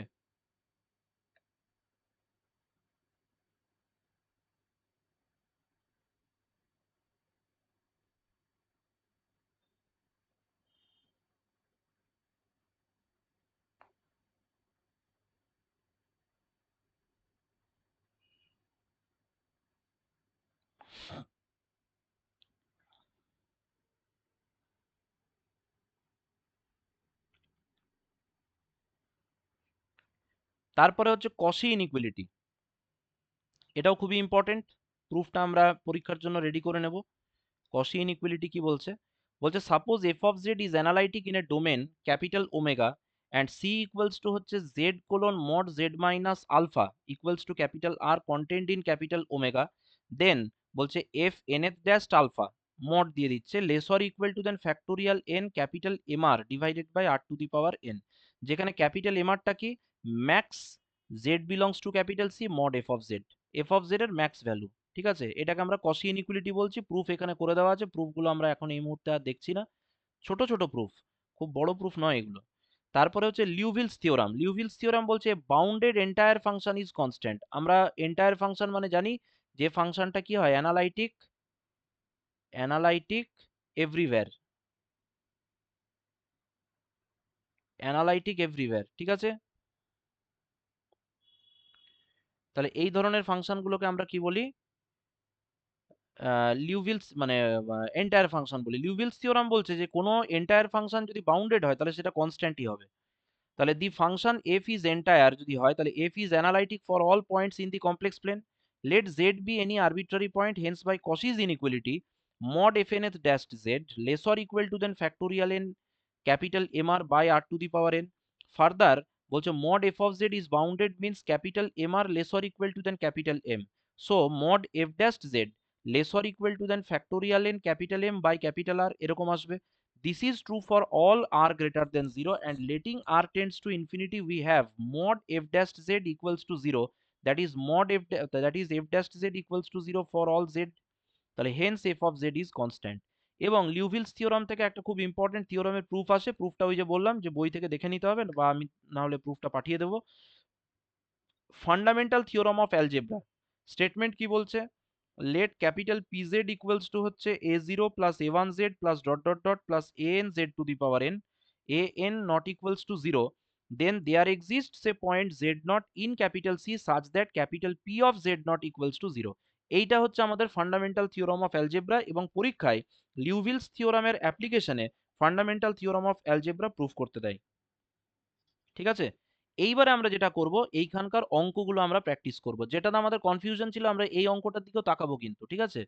তারপরে হচ্ছে কসি inequality, এটাও খুবই important, প্রুফটা আমরা পরীক্ষার জন্য রেডি করে নেব। কসি ইনইকুয়ালিটি কি বলছে? বলছে suppose f of z is analytic in a domain capital omega and c equals to হচ্ছে z colon mod z minus alpha equals to capital R content in capital omega, then বলছে f n f dash alpha mod দিয়ে দিচ্ছে less or equal to than factorial n capital M r divided by r to the power n, যেখানে capital M আরটা কি? Max z belongs two capital c mod f of z এর max value. ঠিক আছে, এটাকে আমরা কসি inequality বলছি। Proof এখানে করে দেওয়া আছে, প্রুফগুলো আমরা এখন এই মুহূর্তে আর দেখছি না, ছোট ছোট প্রুফ, খুব বড় প্রুফ নয় এগুলো। তারপরে হচ্ছে লিউভিলস থিওরাম। লিউভিলস থিওরাম বলছে bounded entire function is constant. আমরা এন্টায়ার ফাংশন মানে জানি যে ফাংশনটা কি হয়, analytic, analytic everywhere, analytic everywhere. ঠিক আছে, তাহলে এই ধরনের ফাংশনগুলোকে আমরা কি বলি? লিউভিলস মানে এন্টায়ার ফাংশন বলি। লিউভিলস থিওরাম বলছে যে কোনো এন্টায়ার ফাংশন যদি বাউন্ডেড হয় তাহলে সেটা কনস্ট্যান্টই হবে। তাহলে the function f is entire যদি হয় তাহলে f is analytic for all points in the complex plane, let z be any arbitrary point, hence by Cauchy's inequality mod fnth dash z less or equal to than factorial n capital mr by r to the power n। Further বলছে mod f of z is bounded means capital mr less or equal to than capital M, so mod f dash z less or equal to than factorial n capital M by capital R এরকম আসবে। This is true for all r greater than 0 and letting r tends to infinity we have mod f dash z equals to 0, that is mod f that is f dash z equals to 0 for all z, তাহলে hence f of z is constant. এবং Liouville's theorem থেকে একটা খুব important থিওরামের proof আসে, প্রুফটা ওই যে বললাম যে বই থেকে দেখে নিতে হবে বা আমি না হলে প্রুফটা পাঠিয়ে দেবো। Fundamental theorem of algebra statement কি বলছে? Let capital P z equals to হচ্ছে a zero plus a one z plus dot dot dot plus a n z to the power n, a n not equals to zero, then there exists a point z not in capital C such that capital P of z not equals to 0। এইটা হচ্ছে আমাদের fundamental theorem of algebra, এবং পরীক্ষায় লিউভিলস থিওরামের অ্যাপ্লিকেশনে fundamental theorem of algebra proof করতে দেয়। ঠিক আছে, এইবারে আমরা যেটা করব এইখানকার অঙ্কগুলো আমরা প্র্যাকটিস করব, যেটাতে আমাদের কনফিউশন ছিল আমরা এই অঙ্কটার দিকেও তাকাবো কিন্তু। ঠিক আছে,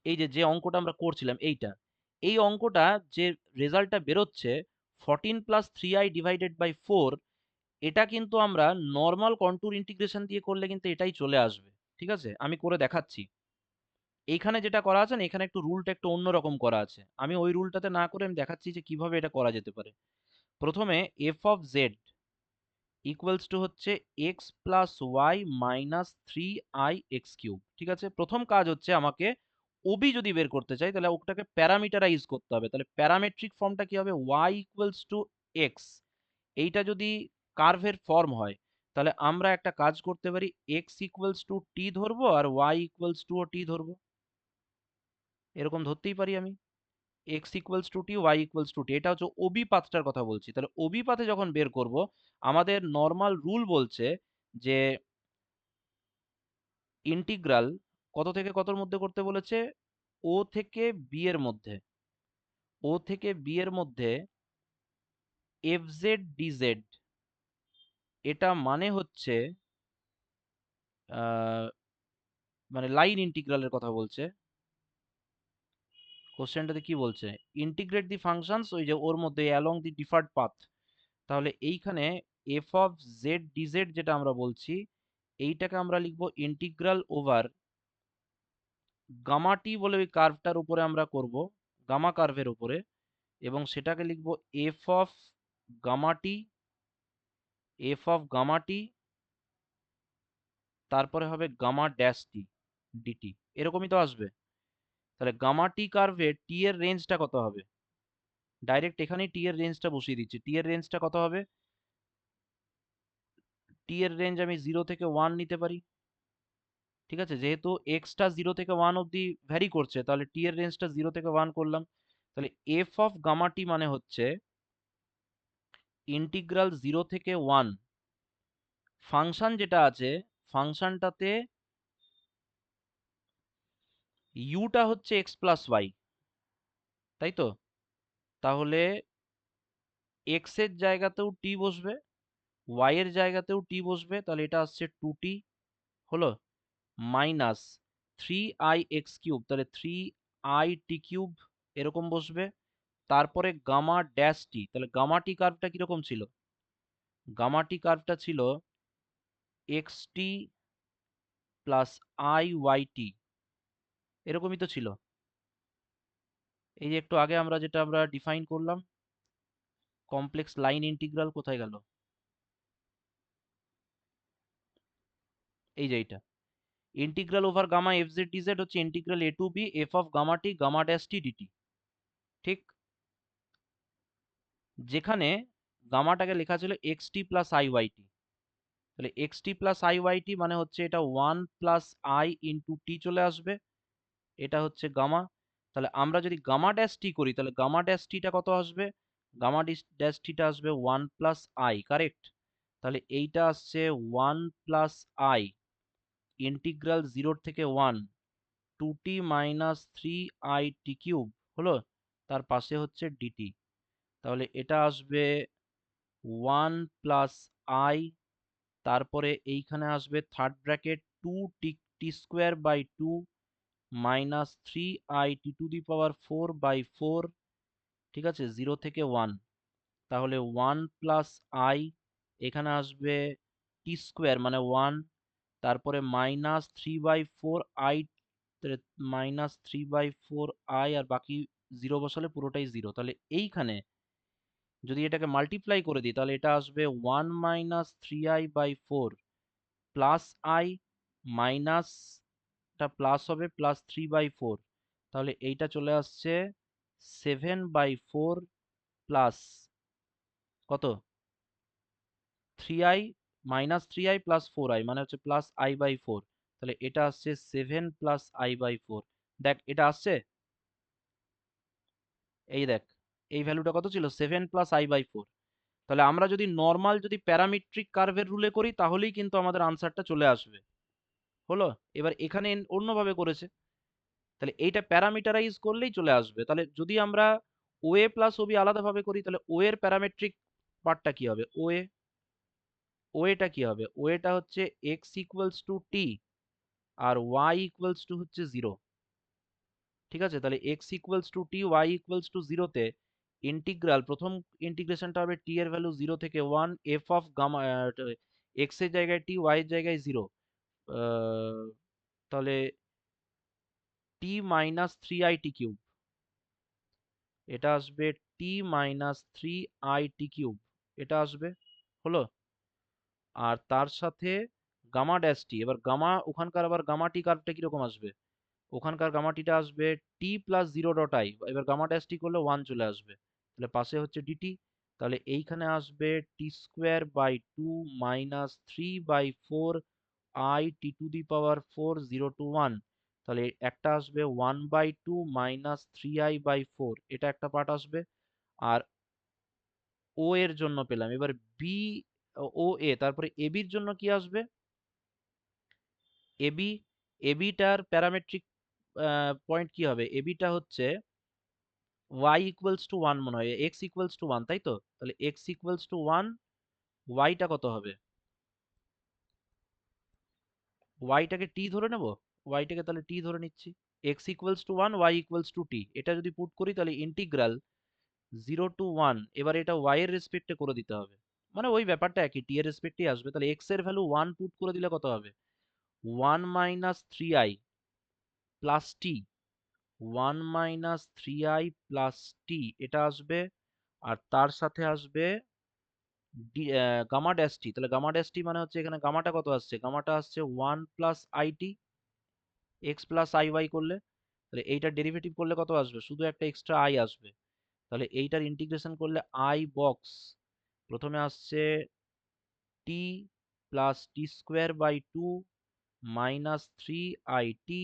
এই যে যে অঙ্কটা আমরা করছিলাম এইটা, এই অঙ্কটা যে রেজাল্টটা বেরোচ্ছে 14 প্লাস 3i ডিভাইডেড বাই 4, এটা কিন্তু আমরা নর্মাল কন্ট্যুর ইন্টিগ্রেশন দিয়ে করলে কিন্তু এটাই চলে আসবে। ঠিক আছে, আমি করে দেখাচ্ছি। এইখানে যেটা করা আছে না, এখানে একটু রুলটা একটু অন্যরকম করা আছে, আমি ওই রুলটাতে না করে আমি দেখাচ্ছি যে কিভাবে এটা করা যেতে পারে। প্রথমে f of z equals to হচ্ছে x plus y minus three i x cube. ঠিক আছে, প্রথম কাজ হচ্ছে আমাকে ওবি যদি বের করতে চাই তাহলে ওটাকে প্যারামিটারাইজ করতে হবে। তাহলে প্যারামেট্রিক ফর্মটা কি হবে? Y equals to x. এইটা যদি কার্ভের ফর্ম হয় তাহলে আমরা একটা কাজ করতে পারি, এক্স ইকুয়ালস টু টি ধরবো আর ওয়াই ইকুয়ালস টু ও টি ধরবো। এরকম ধরতেই পারি আমি, x equals to t y equals to t. এটা হচ্ছে ওবি পাথটার কথা বলছি। তাহলে ওবি পাথে যখন বের করব, আমাদের নর্মাল রুল বলছে যে ইন্টিগ্রাল কত থেকে কতর মধ্যে করতে বলেছে? ও থেকে বি এর মধ্যে। ও থেকে বি এর মধ্যে এফ জেড ডিজেড, এটা মানে হচ্ছে আহ, মানে লাইন ইন্টিগ্রালের কথা বলছে। কোশ্চেনটাতে কি বলছে? ইন্টিগ্রেট দি ফাংশনস, ওই যে ওর মধ্যে অ্যালং দি ডিফার্ড পাথ। তাহলে এইখানে এফ অফ জেড ডিজেড যেটা আমরা বলছি, এইটাকে আমরা লিখবো ইন্টিগ্রাল ওভার গামা টি বলে ওই কার্ভটার উপরে আমরা করব, গামা কার্ভের উপরে। এবং সেটাকে লিখবো f of gamma t, f of gamma t, তারপরে হবে গামা ড্যাশ টি ডিটি। এরকমই তো আসবে। তাহলে গামা টি কার্ভে টি এর রেঞ্জটা কত হবে? ডাইরেক্ট এখানেই টি এর রেঞ্জটা বসিয়ে দিচ্ছি। টি এর রেঞ্জটা কত হবে? টি এর রেঞ্জ আমি 0 থেকে 1 নিতে পারি। ঠিক আছে, যেহেতু এক্সটা 0 থেকে 1 অবধি ভ্যারি করছে, তাহলে টি এর রেঞ্জটা 0 থেকে 1 করলাম। তাহলে এফ অফ গামা টি মানে হচ্ছে ইন্টিগ্রাল 0 থেকে 1, ফাংশন যেটা আছে ফাংশনটাতে ইউটা হচ্ছে এক্স প্লাস ওয়াই, তাই তো? তাহলে এক্স এর জায়গাতেও টি বসবে, ওয়াই এর জায়গাতেও টি বসবে। তাহলে এটা আসছে টু টি, হলো, minus three i x cube, তাহলে থ্রি আই টি কিউব এরকম বসবে। তারপরে গামা ড্যাশ টি, তাহলে গামা টি কার্ভটা কিরকম ছিল? গামা টি কার্ভটা ছিল x t plus i y t, এরকমই তো ছিল। এই যে একটু আগে আমরা যেটা আমরা ডিফাইন করলাম, কমপ্লেক্স লাইন ইন্টিগ্রাল, কোথায় গেল? এই যে এইটা, integral over gamma f z d z হচ্ছে integral a to b f of gamma t gamma dash t DT. ঠিক, যেখানে গামাটাকে লেখা ছিল x t plus i y t. তাহলে x t plus i y t মানে হচ্ছে এটা one plus i into t চলে আসবে, এটা হচ্ছে গামা। তাহলে আমরা যদি গামা ড্যাশ টি করি তাহলে গামা ড্যাশ টিটা কত আসবে? গামা ড্যাশ টিটা আসবে ওয়ান প্লাস আই, কারেক্ট। তাহলে এইটা আসছে ওয়ান প্লাস আই ইন্টিগ্রাল 0 থেকে 1 two t minus three i t cube, হলো, তার পাশে হচ্ছে ডিটি। তাহলে এটা আসবে ওয়ান প্লাস আই, তারপরে এইখানে আসবে third bracket two t, t square by two minus three i t to the power four by four. ঠিক আছে, 0 থেকে 1। তাহলে ওয়ান প্লাস আই, এখানে আসবে টি স্কোয়ার মানে 1, তারপরে minus three by four i, minus three by four i, আর বাকি জিরো বসালে পুরোটাই জিরো। তাহলে এইখানে যদি এটাকে মাল্টিপ্লাই করে দিই তাহলে এটা আসবে one minus three i by four plus i, মাইনাসটা প্লাস হবে প্লাস থ্রি বাই ফোর। তাহলে এইটা চলে আসছে সেভেন বাই ফোর প্লাস কত? Three i, minus three i plus four i মানে হচ্ছে প্লাস আই বাই ফোর। তাহলে এটা আসছে seven plus i by four. দেখ এটা আসছে, এই দেখ, এই ভ্যালুটা কত ছিল? Seven plus i by four. তাহলে আমরা যদি নর্মাল যদি প্যারামেট্রিক কার্ভের রুলে করি তাহলেই কিন্তু আমাদের আনসারটা চলে আসবে, হলো। এবার এখানে অন্যভাবে করেছে, তাহলে এইটা প্যারামিটারাইজ করলেই চলে আসবে। তাহলে যদি আমরা ওএ প্লাস ওবি আলাদাভাবে করি তাহলে ও এর প্যারামেট্রিক পার্টটা কি হবে? ওএটা কি হবে? ওএটা হচ্ছে এক্স ইকুয়ালস টু টি আর ওয়াই ইকুয়ালস টু হচ্ছে জিরো। ঠিক আছে, তাহলে x equals to t y equals to জিরোতে ইন্টিগ্রাল, প্রথম ইন্টিগ্রেশনটা হবে টি এর ভ্যালু 0 থেকে 1 এফ অফ গামা, এক্স এর জায়গায় টি ওয়াই এর জায়গায় 0। তাহলে t minus three i t cube, এটা আসবে t minus three i t cube, এটা আসবে, হলো। আর তার সাথে গামা ড্যাশ টি। এবার গামা ওখানকার আবার গামা টি কার্ভটা কিরকম আসবে? ওখানকার গামা টিটা আসবে টি প্লাস জিরো ডট আই, এবার গামা ড্যাশ টি করলে ওয়ান চলে আসবে, তাহলে পাশে হচ্ছে ডিটি। তাহলে এইখানে আসবে t square by two minus three by four i t to the power four zero to one. তাহলে একটা আসবে one by two minus three i by four, এটা একটা পার্ট আসবে। আর ও এর জন্য পেলাম, এবার বি ও এ, তারপরে এবির জন্য কি আসবে? এবি, এবিটার প্যারামেট্রিক পয়েন্ট কি হবে? এবিটা হচ্ছে y ইকুয়ালস টু ওয়ান, মনে হয় x ইকুয়ালস টু ওয়ান, তাই তো? তাহলে x ইকুয়ালস টু ওয়ান, ওয়াইটা কত হবে? ওয়াইটাকে টি ধরে নেব, ওয়াইটাকে তাহলে টি ধরে নিচ্ছি। x equals to one, y equals to t, এটা যদি পুট করি তাহলে ইন্টিগ্রাল জিরো টু ওয়ান, এবার এটা y এর রেসপেক্টে করে দিতে হবে, মানে ওই ব্যাপারটা একই, টি এর রেসপেক্টেই আসবে। তাহলে x এর ভ্যালু ওয়ান পুট করে দিলে কত হবে? One minus three i plus t, one minus three i plus t এটা আসবে। আর তার সাথে আসবে গামা ড্যাশ টি। তাহলে গামা ড্যাশ টি মানে হচ্ছে এখানে গামাটা কত আসছে? গামাটা আসছে one plus i t, x plus i y করলে। তাহলে এইটার ডেরিভেটিভ করলে কত আসবে? শুধু একটা এক্সট্রা আই আসবে। তাহলে এইটার ইন্টিগ্রেশন করলে আই বক্স, প্রথমে আসছে t plus t square by two minus three i t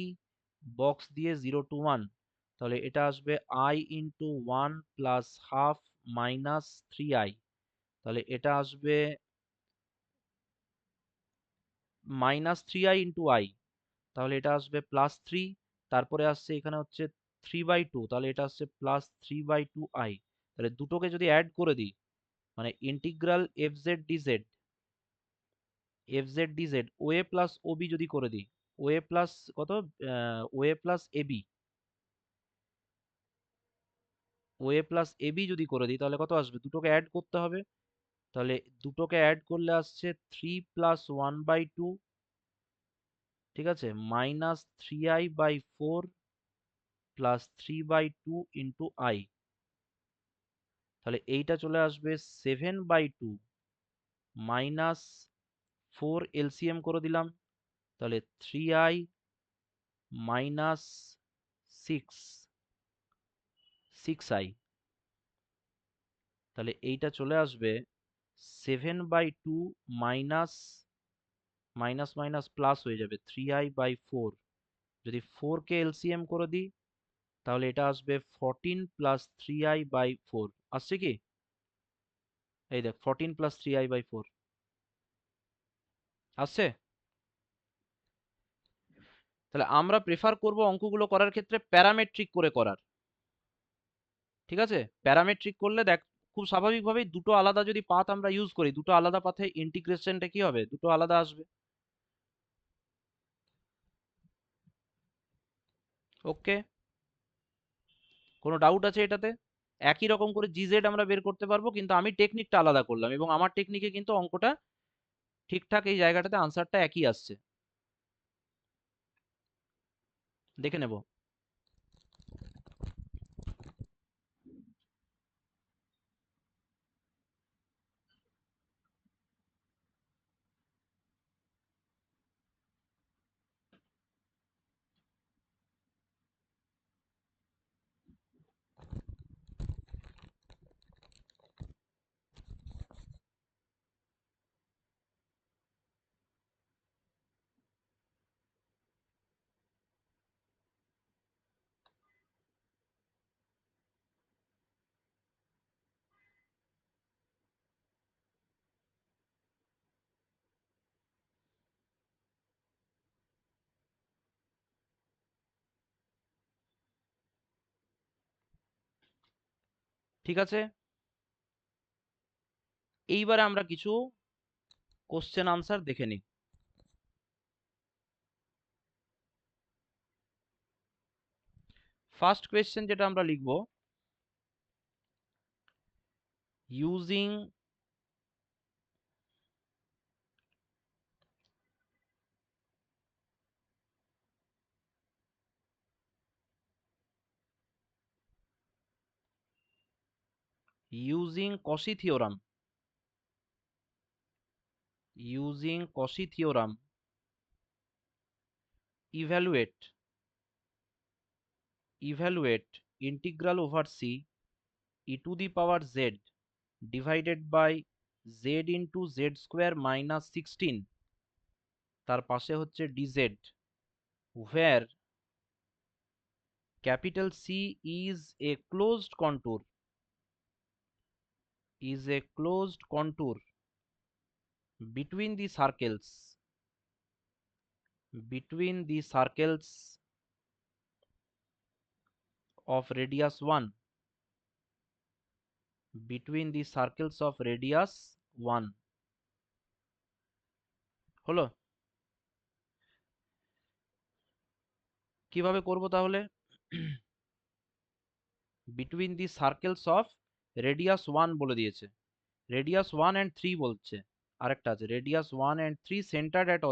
box দিয়ে জিরো টু ওয়ান। তাহলে এটা আসবে i into one plus half minus three i. তাহলে এটা আসবে minus three i into i, তাহলে এটা আসবে প্লাস থ্রি। তারপরে আসছে এখানে হচ্ছে থ্রি বাই টু, তাহলে এটা আসছে plus three by two i. তাহলে দুটোকে যদি অ্যাড করে দিই, মানে integral f z d z, f z d z o এ প্লাস ও বি যদি করে দিই, ও এ প্লাস কত, o A plus a b, o A plus a b যদি করে দিই তাহলে কত আসবে? দুটোকে অ্যাড করতে হবে। তাহলে দুটোকে অ্যাড করলে আসছে three plus one by two, ঠিক আছে, minus three i by four plus three by two into i. তাহলে এইটা চলে আসবে seven by two minus four, LCM করে দিলাম, তাহলে three i minus six, six i. তাহলে এইটা চলে আসবে seven by two minus, minus minus plus হয়ে যাবে থ্রি আই বাই ফোর। যদি ফোর কে এলসিএম করে দিই তাহলে এটা আসবে fourteen plus three i by four. আসছে কি? এই দেখ, fourteen plus three i by four আসছে। তাহলে আমরা প্রেফার করব অঙ্কগুলো করার ক্ষেত্রে প্যারামেট্রিক করে করার, ঠিক আছে? প্যারামেট্রিক করলে দেখ খুব স্বাভাবিকভাবেই দুটো আলাদা যদি পাথ আমরা ইউজ করি, দুটো আলাদা পাথে ইন্টিগ্রেশনটা কি হবে? দুটো আলাদা আসবে। ওকে, কোনো ডাউট আছে এটাতে? একই রকম করে জিজেড আমরা বের করতে পারবো, কিন্তু আমি টেকনিকটা আলাদা করলাম, এবং আমার টেকনিকে কিন্তু অঙ্কটা ঠিকঠাক এই জায়গাটাতে আনসারটা একই আসছে। দেখে নেব। ঠিক আছে, এইবারে আমরা কিছু কোশ্চেন আনসার দেখে নিই। ফার্স্ট কোয়েশ্চেন যেটা আমরা লিখব, using using Cauchy theorem, using Cauchy theorem, evaluate integral over c e to the power z divided by z into z square minus 16 তার পাশে হচ্ছে dz, where capital C is a closed contour between the circles of radius 1, হলো? কিভাবে করব তাহলে? between the circles of radius 1 বলে দিয়েছে, radius 1 and 3 বলছে, আরেকটা আছে radius 1 and 3 centered at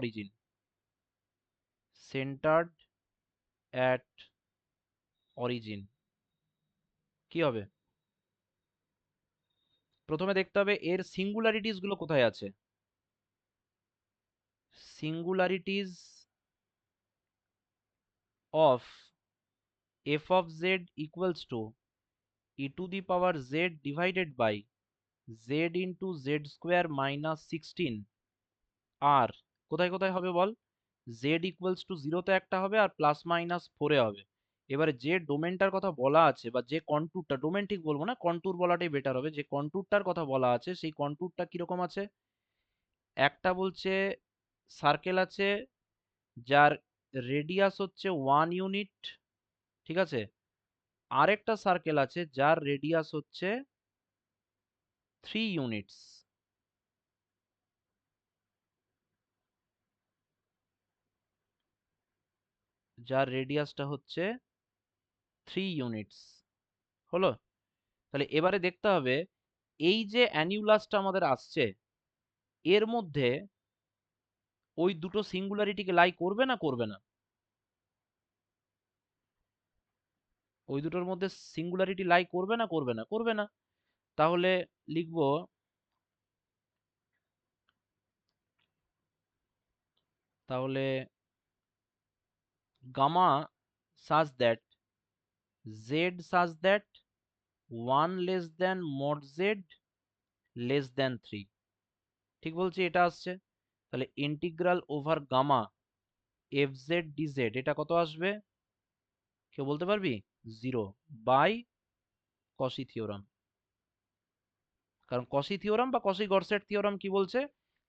origin, কি হবে? প্রথমে দেখতে হবে এর সিঙ্গুলারিটিস গুলো কোথায় আছে। সিঙ্গুলারিটিস of f of z equals to e to the power z divided by z into z square minus 16 আর কোথায় কোথায় হবে বল? z equals to 0 তে একটা হবে আর প্লাস মাইনাস 4 এ হবে। এবারে যে ডোমেনটার কথা বলা আছে বা যে কন্ট্যুরটা, ডোমেন ঠিক বলবো না, কন্ট্যুর বলাটাই বেটার হবে, যে কন্ট্যুরটার কথা বলা আছে সেই কন্ট্যুরটা কিরকম আছে? একটা বলছে সার্কেল আছে যার রেডিয়াস হচ্ছে 1 ইউনিট, ঠিক আছে? আরেকটা সার্কেল আছে যার রেডিয়াস হচ্ছে 3 ইউনিটস। যার রেডিয়াসটা হচ্ছে 3 ইউনিটস, হলো? তাহলে এবারে দেখতে হবে এই যে অ্যানিউলাসটা আমাদের আসছে এর মধ্যে ওই দুটো সিঙ্গুলারিটিকে লাই করবে না করবে না? ওই দুটোর মধ্যে সিঙ্গুলারিটি লাই করবে না করবে না? করবে না। তাহলে লিখব তাহলে gamma such that z such that 1 less than mod z less than 3, ঠিক বলছি? এটা আসছে। তাহলে integral over gamma f z dz এটা কত আসবে? কেউ বলতে পারবি? 0 বাই কসি থিওরাম। কারণ কসি থিওরাম বা কসি গরসেট থিওরাম কি বলছে?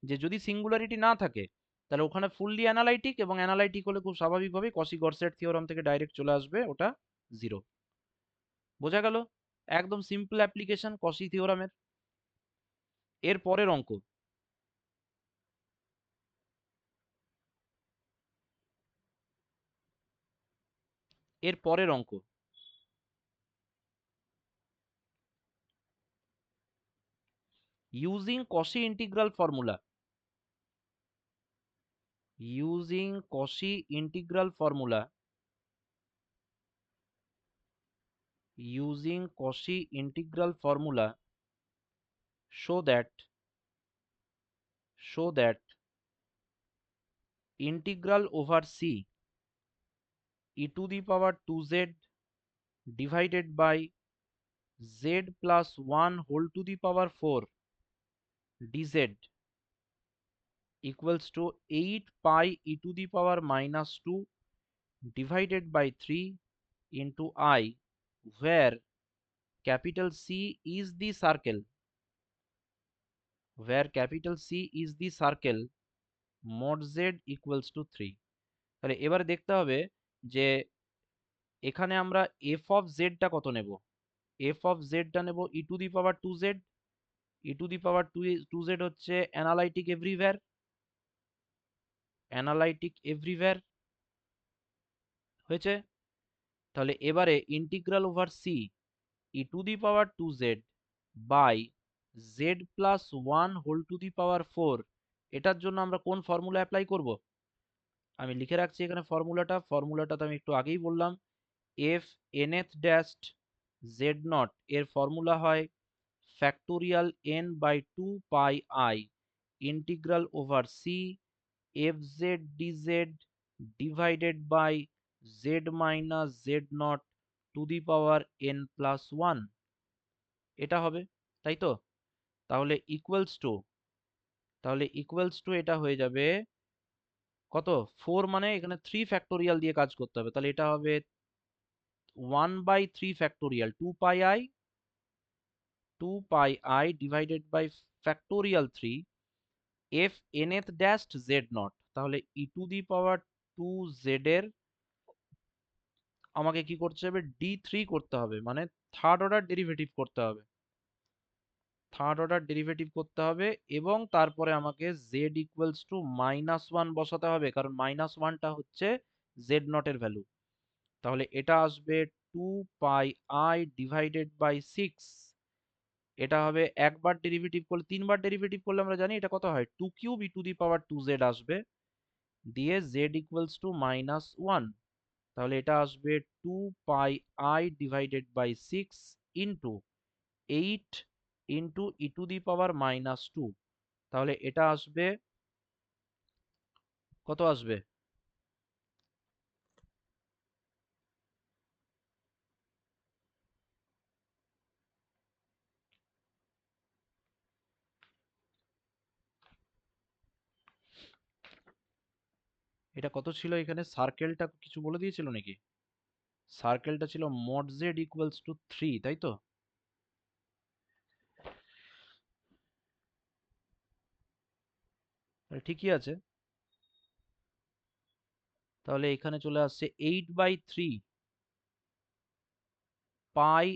যে যদি সিঙ্গুলারিটি না থাকে তাহলে ওখানে ফুললি অ্যানালাইটিক, এবং অ্যানালাইটিক হলে খুব স্বাভাবিকভাবেই কসি গরসেট থিওরাম থেকে ডাইরেক্ট চলে আসবে ওটা 0। বোঝা গেল? একদম সিম্পল অ্যাপ্লিকেশন কসি থিওরামের। এর পরের অঙ্ক, এর পরের অঙ্ক, using Cauchy integral formula, using Cauchy integral formula, using Cauchy integral formula, show that integral over c e to the power 2z divided by z plus 1 whole to the power 4 dz equals to 8 pi e to the power minus 2 divided by 3 into I, where capital C is the circle, mod z equals to 3। তাহলে এবার দেখতে হবে যে এখানে আমরা f of z টা কত নেব? f of z টা নেব e to the power 2z, e to the power 2z হচ্ছে অ্যানালাইটিক এভরিওয়্যার হয়েছে। তাহলে এবারে integral over c e to the power 2z by z plus 1 whole to the power 4, এটার জন্য আমরা কোন ফর্মুলা অ্যাপ্লাই করব? আমি লিখে রাখছি এখানে ফর্মুলাটা তো আমি একটু আগেই বললাম, f nth dashed z naught এর ফর্মুলা হয় factorial n by 2 pi i integral over c f z DZ divided by z minus z not to the power n plus one, এটা হবে, তাই তো? তাহলে ইকুয়ালস টু এটা হয়ে যাবে কত, 4, মানে এখানে 3 ফ্যাক্টোরিয়াল দিয়ে কাজ করতে হবে, তাহলে এটা হবে 1/3 factorial 2 pi i divided by factorial 3 f nth dashed z naught, তাহলে e to the power 2 z এর আমাকে কি করতে হবে, d3 করতে হবে, মানে থার্ড অর্ডার ডেরিভেটিভ করতে হবে এবং তারপরে আমাকে z ইকুয়ালস টু -1 বসাতে হবে, কারণ -1টা হচ্ছে z নটের ভ্যালু। তাহলে এটা আসবে 2 pi ডিভাইডেড বাই 6, এটা হবে একবার ডেরিভেটিভ করলে, 3বার ডেরিভেটিভ করলে আমরা জানি এটা কত হয়, 2 cube E to the power 2z আসবে, দিয়ে z ইকুয়ালস টু -1, তাহলে এটা আসবে 2 pi divided by 6 into 8 into e to the power -2, তাহলে এটা আসবে কত আসবে, এটা কত ছিল, এখানে সার্কেলটা কিছু বলে দিয়েছিল নাকি? সার্কেলটা ছিল মড জেড ইকুয়ালস টু 3, তাই তো? তাহলে ঠিকই আছে, তাহলে এখানে চলে আসছে 8/3 পাই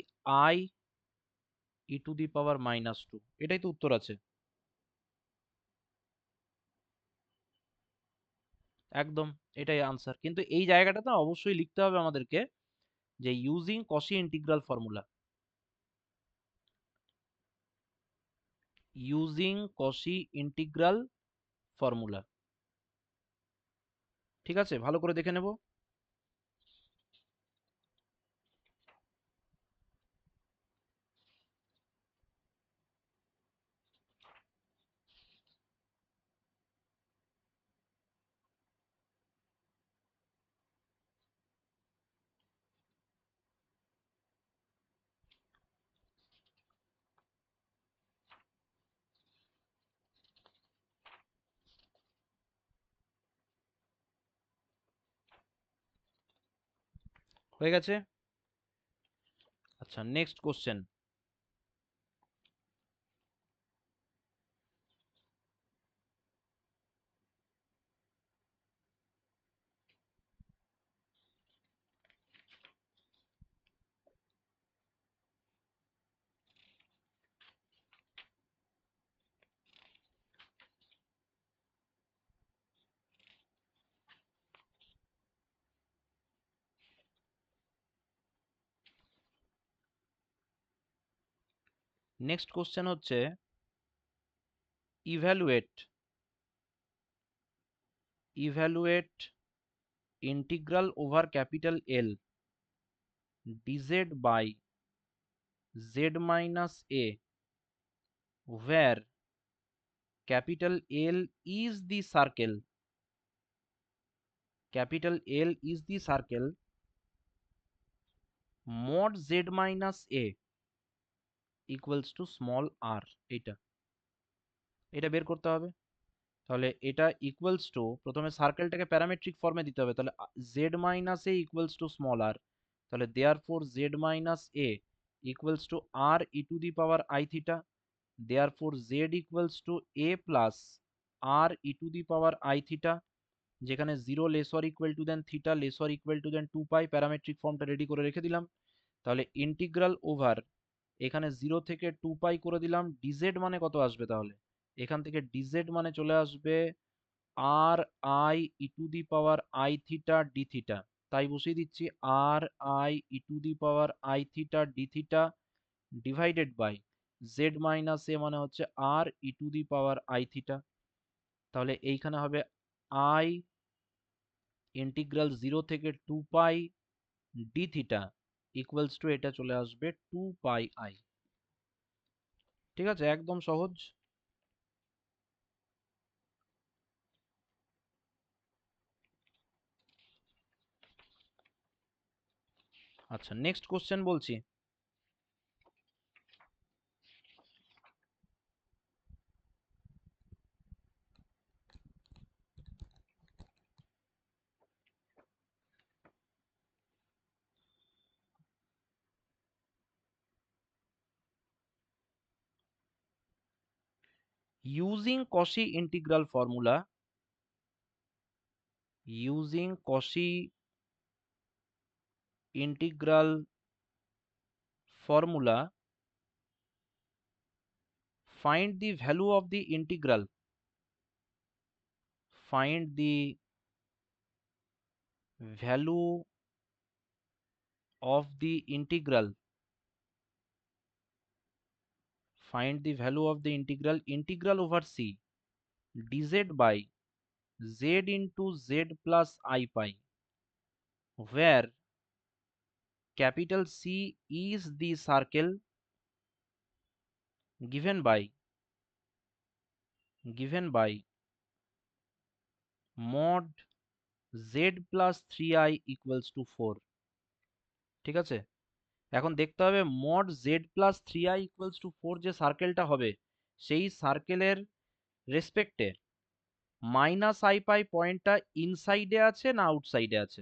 i e to the power -2, এটাই তো উত্তর আছে। একদম, এটাই আনসার, কিন্তু এই জায়গাটাতে অবশ্যই লিখতে হবে আমাদেরকে যে using Cauchy integral formula, using Cauchy integral formula, ঠিক আছে, ভালো করে দেখে নেব। হয়ে গেছে। আচ্ছা, নেক্সট কোশ্চেন। নেক্সট কোশ্চেন হচ্ছে evaluate evaluate integral over capital L dz by z minus a where capital L is the circle, capital L is the circle mod z minus a equals to small r, এটা এটা বের করতে হবে। তাহলে এটা equals to, প্রথমে সার্কেলটাকে parametric ফর্মে দিতে হবে, তাহলে z minus a equals to small r, তাহলে therefore z minus a equals to r e to the power i theta, therefore z equals to a plus r e to the power i theta, যেখানে 0 less or equal to than theta less or equal to than 2 pi, parametric ফর্মটা ready করে রেখে দিলাম। তাহলে integral over, এখানে 0 থেকে 2 পাই করে দিলাম, ডিজেড মানে কত আসবে, তাহলে এখান থেকে ডিজেড মানে চলে আসবে r i e to the power i theta d theta, তাই বসিয়ে দিচ্ছি r i e to the power i theta d theta divided by z minus a মানে হচ্ছে r e to the power i theta, তাহলে এইখানে হবে i integral 0 থেকে 2 pi d theta equals to, এটা চলে আসবে 2 পাই আই। ঠিক আছে, একদম সহজ। আচ্ছা, নেক্সট কোশ্চেন বলছি। Using Cauchy integral formula, using Cauchy integral formula, find the value of the integral. Find the value of the integral. Find the value of the integral over c dz by z into z plus I pi, where capital C is the circle given by mod z plus 3i equals to 4. ঠিক আছে, এখন দেখতে হবে mod z plus 3i equals to 4 যে সার্কেলটা হবে সেই সার্কেলের রেসপেক্টে মাইনাস আই পাই পয়েন্টটা ইনসাইডে আছে না আউটসাইডে আছে।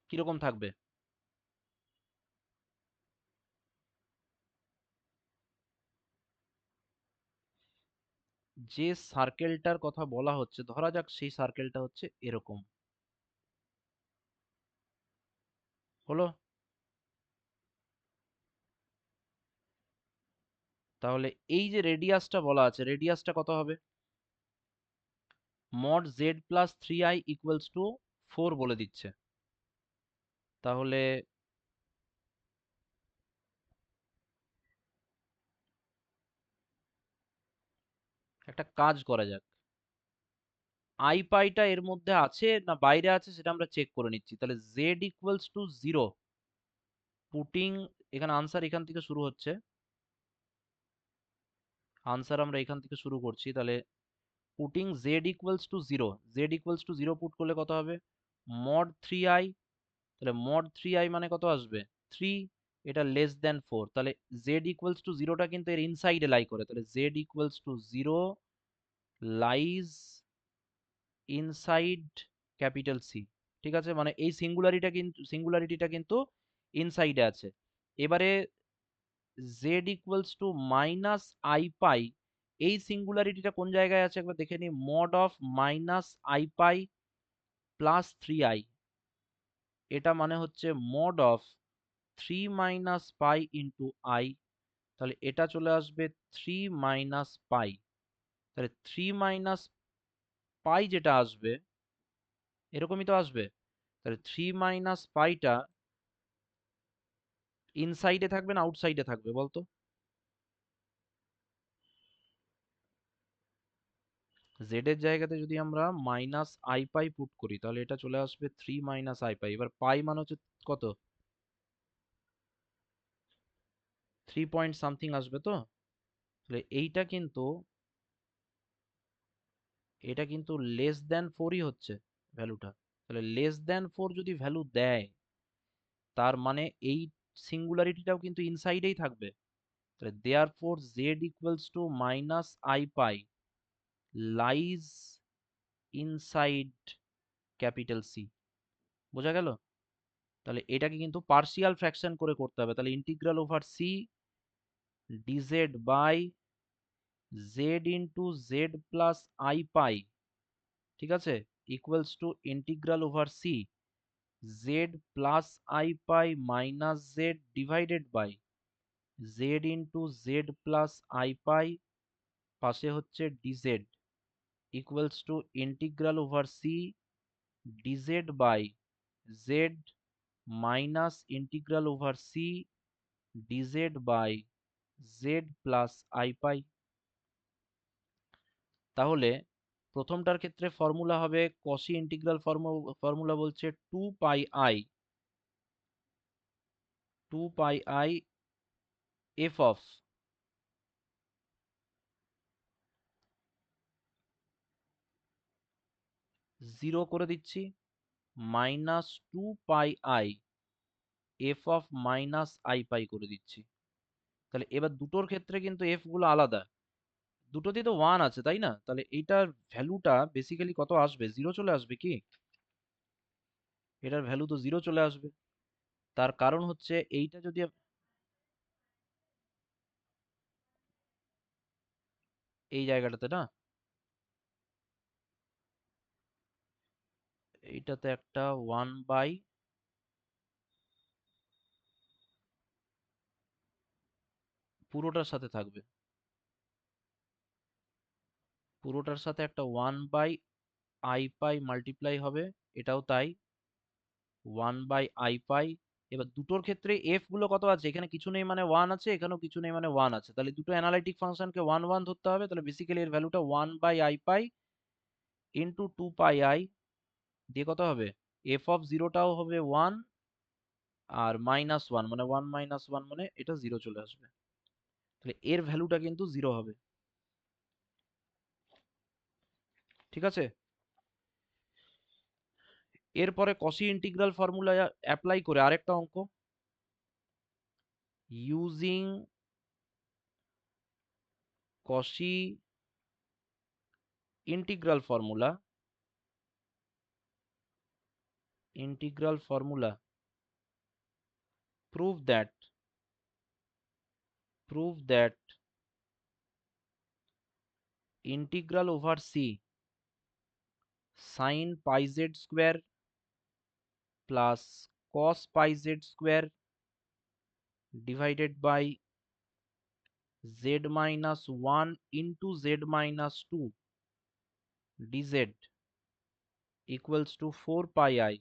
কিরকম থাকবে? যে সার্কেলটার কথা বলা হচ্ছে ধরা যাক সেই সার্কেলটা হচ্ছে এরকম হলো। তাহলে এই যে রেডিয়াসটা বলা আছে, রেডিয়াসটা কত হবে? Mod Z plus three I equals to 4 বলে দিচ্ছে। তাহলে একটা কাজ করা যাক, আই পাইটা এর মধ্যে আছে না বাইরে আছে সেটা আমরা চেক করে নিচ্ছি। তাহলে জেড ইকুয়ালস টু 0 পুটিং, এখানে আনসার এখান থেকে শুরু হচ্ছে, আনসার আমরা এখান থেকে শুরু করছি। তাহলে putting Z equals to 0, Z equals to 0 put করলে কত হবে? Mod 3i। তাহলে মড 3i মানে কত আসবে? 3, এটা লেস দ্যান 4। তাহলে জেড ইকুয়ালস টু 0টা কিন্তু এর ইনসাইডে লাই করে, তাহলে z equals to 0 lies inside capital C. ঠিক আছে, মানে এই সিঙ্গুলারিটিটা কিন্তু ইনসাইডে আছে। এবারে z equals to minus i pi, এই সিঙ্গুলারিটিটা কোন জায়গায় আছে একবার দেখে নি। Mod of minus i pi plus 3i, এটা মানে হচ্ছে mod of 3 minus pi into i. তাহলে এটা চলে আসবে 3 মাইনাস পাই। তাহলে 3 মাইনাস পাই যেটা আসবে এরকমই তো আসবে। তাহলে 3 মাইনাস পাইটা ইনসাইডে থাকবে না আউটসাইডে থাকবে বলতো? জেড এর জায়গাতে যদি আমরা মাইনাস আই পাই পুট করি তাহলে এটা চলে আসবে 3 মাইনাস আই পাই। এবার পাই মানে হচ্ছে কত? 3 পয়েন্ট সামথিং আসবে তো। তাহলে এটা কিন্তু লেস দ্যান 4ই হচ্ছে ভ্যালুটা। তাহলে লেস দ্যান 4 যদি ভ্যালু দেয় তার মানে এই সিঙ্গুলারিটিটাও কিন্তু ইনসাইডেই থাকবে। তাহলে therefore z equals to minus i pi lies inside capital c. বোঝা গেল? তাহলে এটাকে কিন্তু পার্শিয়াল ফ্র্যাকশন করে করতে হবে। তাহলে integral over c d z by z into z plus i pi, ঠিক আছে, equals to integral over c z plus i pi minus z divided by z into z plus i pi, পাশে হচ্ছে d z equals to integral over c d z by z minus integral over c d z by z plus i pi. তাহলে প্রথমটার ক্ষেত্রে formula হবে কসি integral formula বলছে 2 pi I F of 0 করে দিচ্ছি, minus 2 pi f of minus i pi করে দিচ্ছি। তাহলে এবার দুটোর ক্ষেত্রে কিন্তু এফ গুলো আলাদা, দুটোতেই তো 1 আছে তাই না? তাহলে এইটার ভ্যালুটা বেসিক্যালি কত আসবে? 0 চলে আসবে কি? এটার ভ্যালু তো 0 চলে আসবে। তার কারণ হচ্ছে এইটা যদি এই জায়গাটাতে না, এইটাতে একটা 1 বাই পুরোটার সাথে থাকবে, পুরোটার সাথে একটা 1 বাই আই পাই মাল্টিপ্লাই হবে, এটাও তাই 1 বাই আই পাই। এবার দুটোর ক্ষেত্রে এফ গুলো কত আছে? এখানে কিছু নেই মানে 1 আছে, এখানেও কিছু নেই মানে 1 আছে, তাহলে দুটো অ্যানালাইটিক ফাংশনকে 1 1 ধরতে হবে। তাহলে বেসিক্যালি এর ভ্যালুটা 1 by i pi into 2 pi i দিয়ে কত হবে? এফ অফ জিরোটাও হবে 1 আর মাইনাস 1 মানে 1 মাইনাস 1 মানে এটা 0 চলে আসবে। তাহলে এর ভ্যালুটা কিন্তু 0 হবে। ঠিক আছে? এরপরে কসি ইন্টিগ্রাল ফর্মুলা অ্যাপ্লাই করে আরেকটা অঙ্ক, using Cauchy integral formula, prove that integral over c sin pi z square plus cos pi z square divided by z minus 1 into z minus 2 dz equals to 4 pi I,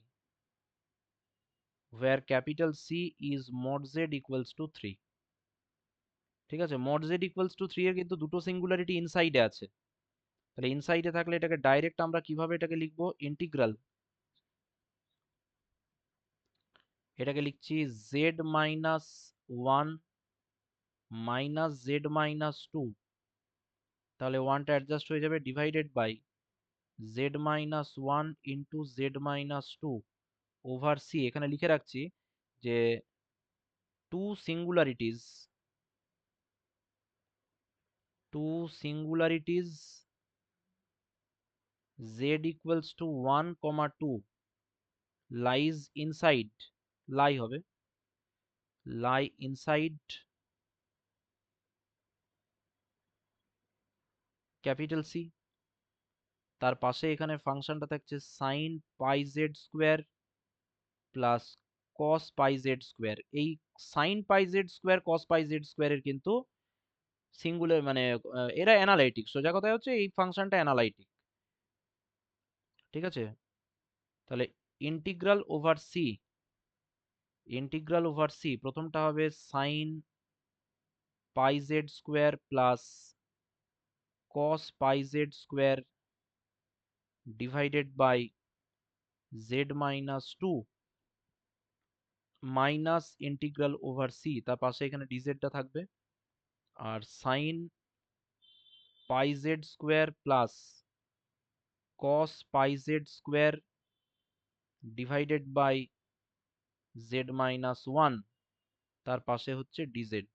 where capital C is mod z equals to 3। ঠিক আছে, mod z equals to 3 এর কিন্তু দুটো singularity ইনসাইডে আছে। তাহলে ইনসাইডে থাকলে এটাকে direct আমরা কিভাবে এটাকে লিখবো? ইন্টিগ্রাল, এটাকে লিখছি z minus 1 minus z minus 2, তাহলে 1টা অ্যাডজাস্ট হয়ে যাবে, divided by z minus 1 into z minus 2 over c. এখানে লিখে রাখছি যে two singularities z equals to 1 comma 2 lies inside, lie হবে, lie inside ক্যাপিটাল সি। তার পাশে এখানে ফাংশনটা থাকছে sine pi z square plus cos pi z square. এই sine pi z square cos pi z স্কোয়ারের কিন্তু সিঙ্গুলার মানে এরা অ্যানালাইটিক, সোজা কথা হচ্ছে এই ফাংশনটা অ্যানালাইটিক। ঠিক আছে, তাহলে ইন্টিগ্রাল ওভার সি, প্রথমটা হবে sine pi z square plus cos pi z square divided by z minus 2 minus integral over c, তার পাশে এখানে ডিজেডটা থাকবে, আর sine pi z square plus cos pi z square divided by z minus 1, তার পাশে হচ্ছে ডিজেড।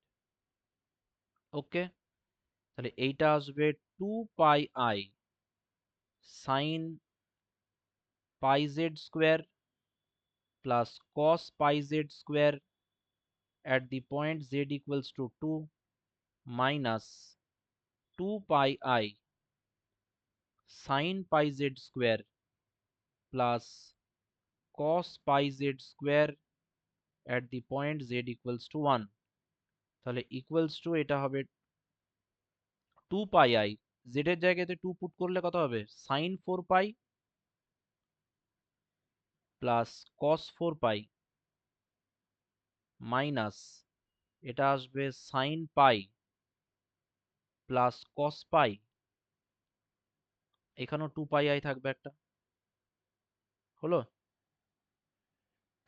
ওকে, তাহলে এইটা আসবে 2 pi i sine pi z square plus cos pi z square at the point z equals to 2 minus 2 pi I sin pi z square plus cos pi z square at the point z equals to 1। তাহলে equals to এটা হবে 2 pi I, z এর জায়গাতে 2 put করলে কত হবে? sin 4 pi plus cos 4 pi minus এটা আসবে sin pi plus cos pi, এখানেও 2 pi I থাকবে একটা, হলো?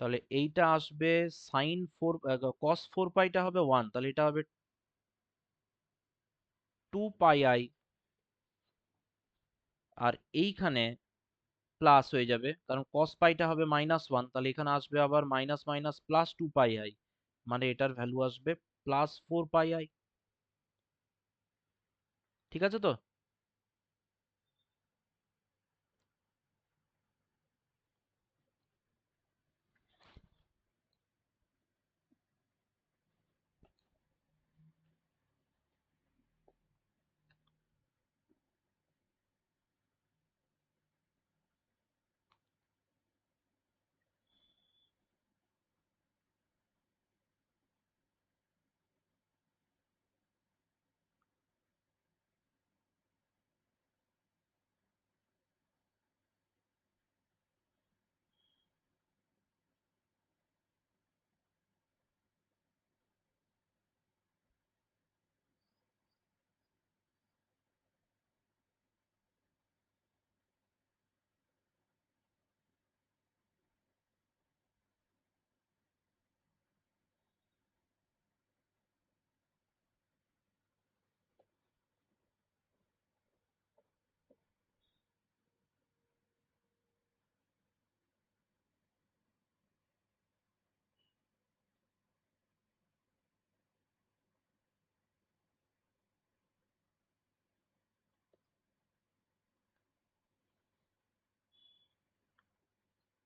তাহলে এইটা আসবে সাইন 4 cos 4 পাইটা হবে 1, তাহলে এটা হবে 2 পাই আই, আর এইখানে প্লাস হয়ে যাবে, কারণ cos পাইটা হবে -1, তাহলে এখানে আসবে আবার minus minus plus 2 pi I, মানে এটার ভ্যালু আসবে +4 পাই আই। ঠিক আছে তো?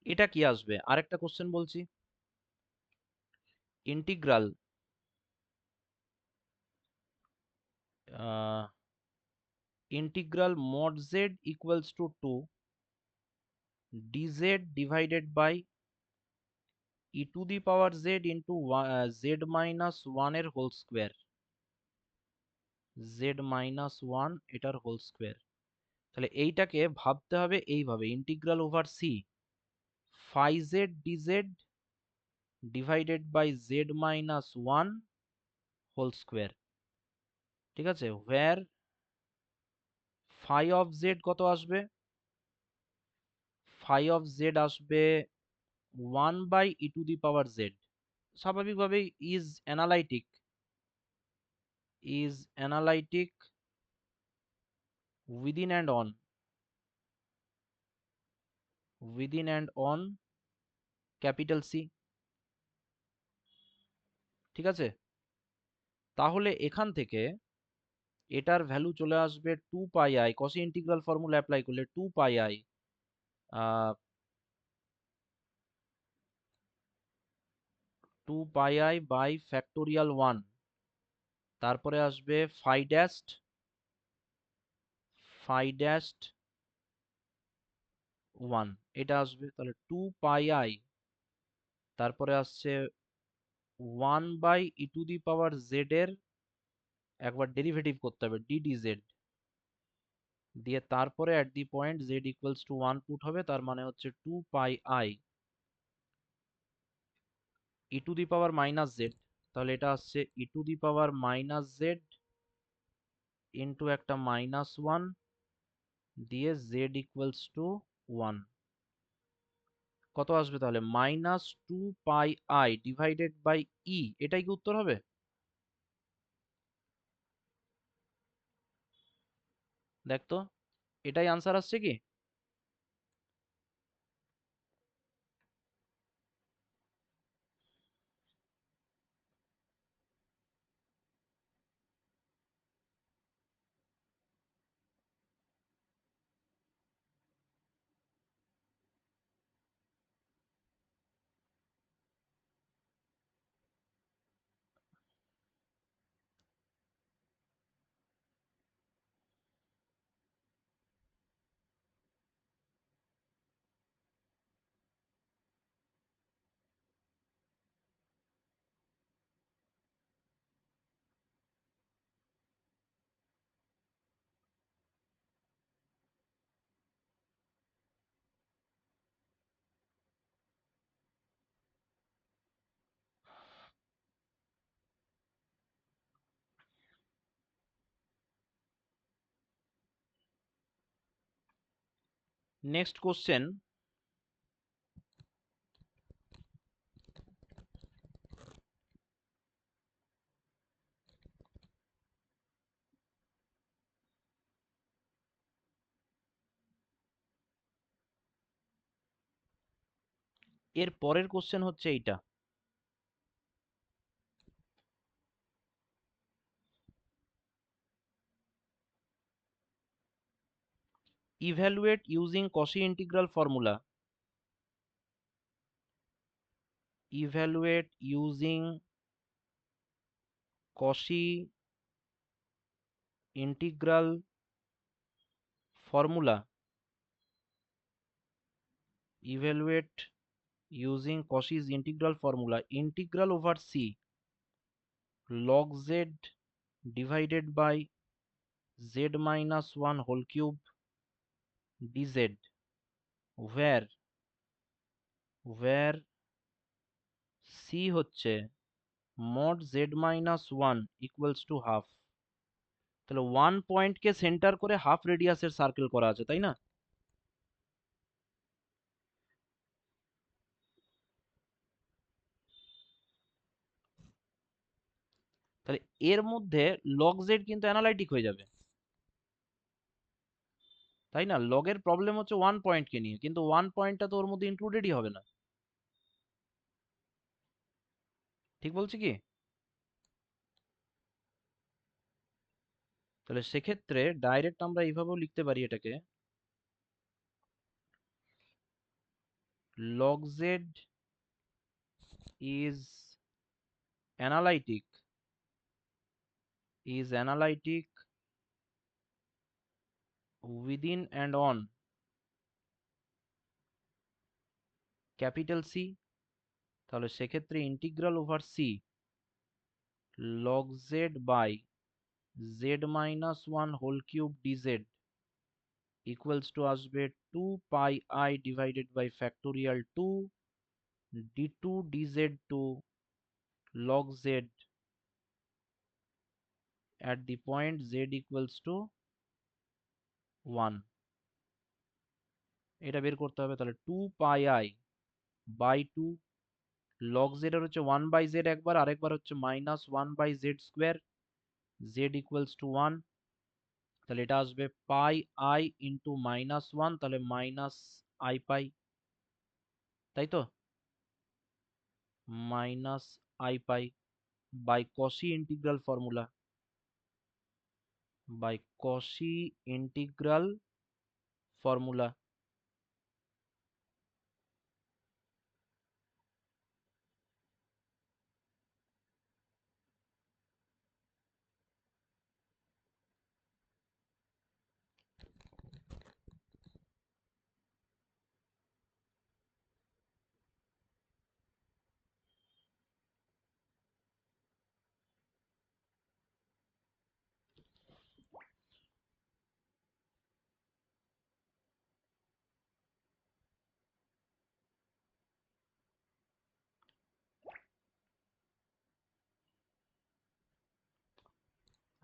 এটা কি আসবে? আরেকটা কোশ্চেন বলছি, integral mod z equals to 2 dz divided by e to the power z into z minus 1 এর হোল স্কোয়ার, z minus 1 এটার হোল স্কোয়ার। তাহলে এইটাকে ভাবতে হবে এইভাবে, integral over c phi z dz ডিভাইডেড বাই z মাইনাস 1 হোল স্কোয়ার। ঠিক আছে, where phi of z কত আসবে? phi of z আসবে 1 by e to the power z। স্বাভাবিকভাবেই is analytic within and on capital C. ঠিক আছে, তাহলে এখান থেকে এটার ভ্যালু চলে আসবে 2 pi i, Cauchy integral formula apply করলে 2 pi i 2 pi i by factorial 1, তারপরে আসবে ফাই ড্যাশড 1, এটা আসবে। তাহলে 2 পাই আই, তারপরে আসছে 1 by e to the power z এর একবার ডেরিভেটিভ করতে হবে ddz দিয়ে, তারপরে at the point z equals to 1 put হবে, তার মানে হচ্ছে 2 pi i e to the power minus z. তাহলে এটা আসছে e to the power minus z into একটা -1 দিয়ে z ইকুয়ালস টু 1। কত আসবে তাহলে? -2 পাই আই ডিভাইডেড বাই ই, এটাই কি উত্তর হবে? দেখ তো, এটাই আনসার আসছে কি? নেক্সট কোশ্চেন, এর পরের কোশ্চেন হচ্ছে এইটা, evaluate using Cauchy integral formula. Evaluate using Cauchy integral formula. Evaluate using Cauchy's integral formula. Integral over C log z divided by z minus 1 whole cube dz, where C হচ্ছে mod z minus 1 equals to half. তাহলে 1 পয়েন্টকে centre করে half রেডিয়াসের circle করা আছে, তাই না? তাহলে এর মধ্যে log z কিন্তু অ্যানালাইটিক হয়ে যাবে, তাই না? লগের প্রবলেম হচ্ছে 1 পয়েন্টকে নিয়ে, কিন্তু 1 পয়েন্টটা তো ওর মধ্যে ইনক্লুডেডই হবে না। ঠিক বলছি কি? তাহলে সেক্ষেত্রে ডাইরেক্ট আমরা এইভাবেও লিখতে পারি এটাকে, log z is analytic within and on capital C. তাহলে সেক্ষেত্রে integral over C log z by z minus 1 whole cube dz equals to আসবে 2 pi I divided by factorial 2 d2 dz to log z at the point z equals to 1. এটা বের করতে হবে, তাহলে 2 pi I by 2 log z এর হচ্ছে 1 by z একবার, আরেকবার হচ্ছে minus 1 by z square, z equals to 1. তাহলে এটা আসবে পাই আই ইন্টু মাইনাস 1, তাহলে মাইনাস আই পাই, তাই তো? Minus i pi by Cauchy integral formula, by Cauchy integral formula.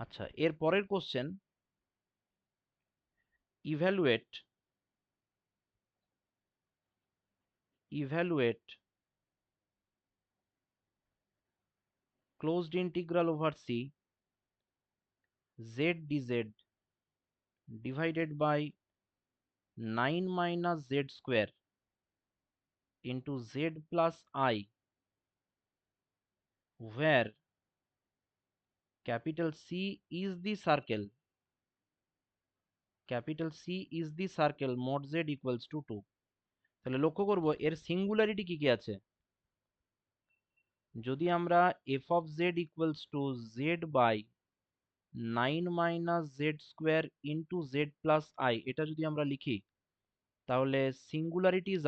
আচ্ছা, এর পরের question, evaluate closed integral over C z dz divided by 9 minus z square into z plus I, where capital C is the circle, mod z equals to 2. তাহলে লক্ষ্য করব এর singularity কি কি আছে। যদি আমরা f of z equals to z by 9 minus z square into z plus I, এটা যদি আমরা লিখি, তাহলে সিঙ্গুলারিটিজ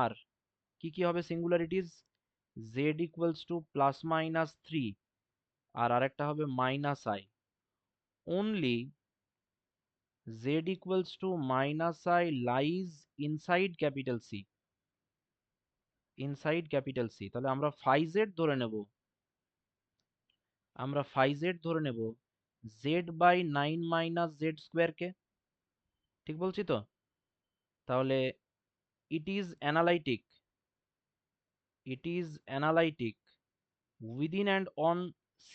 আর কি কি হবে? সিঙ্গুলারিটিজ z equals to plus minus 3, আর আরেকটা হবে minus I, only z equals to minus I lies inside capital C, তাহলে আমরা phi z ধরে নেব, z by 9 minus z square কে। ঠিক বলছি তো? তাহলে it is analytic within and on C,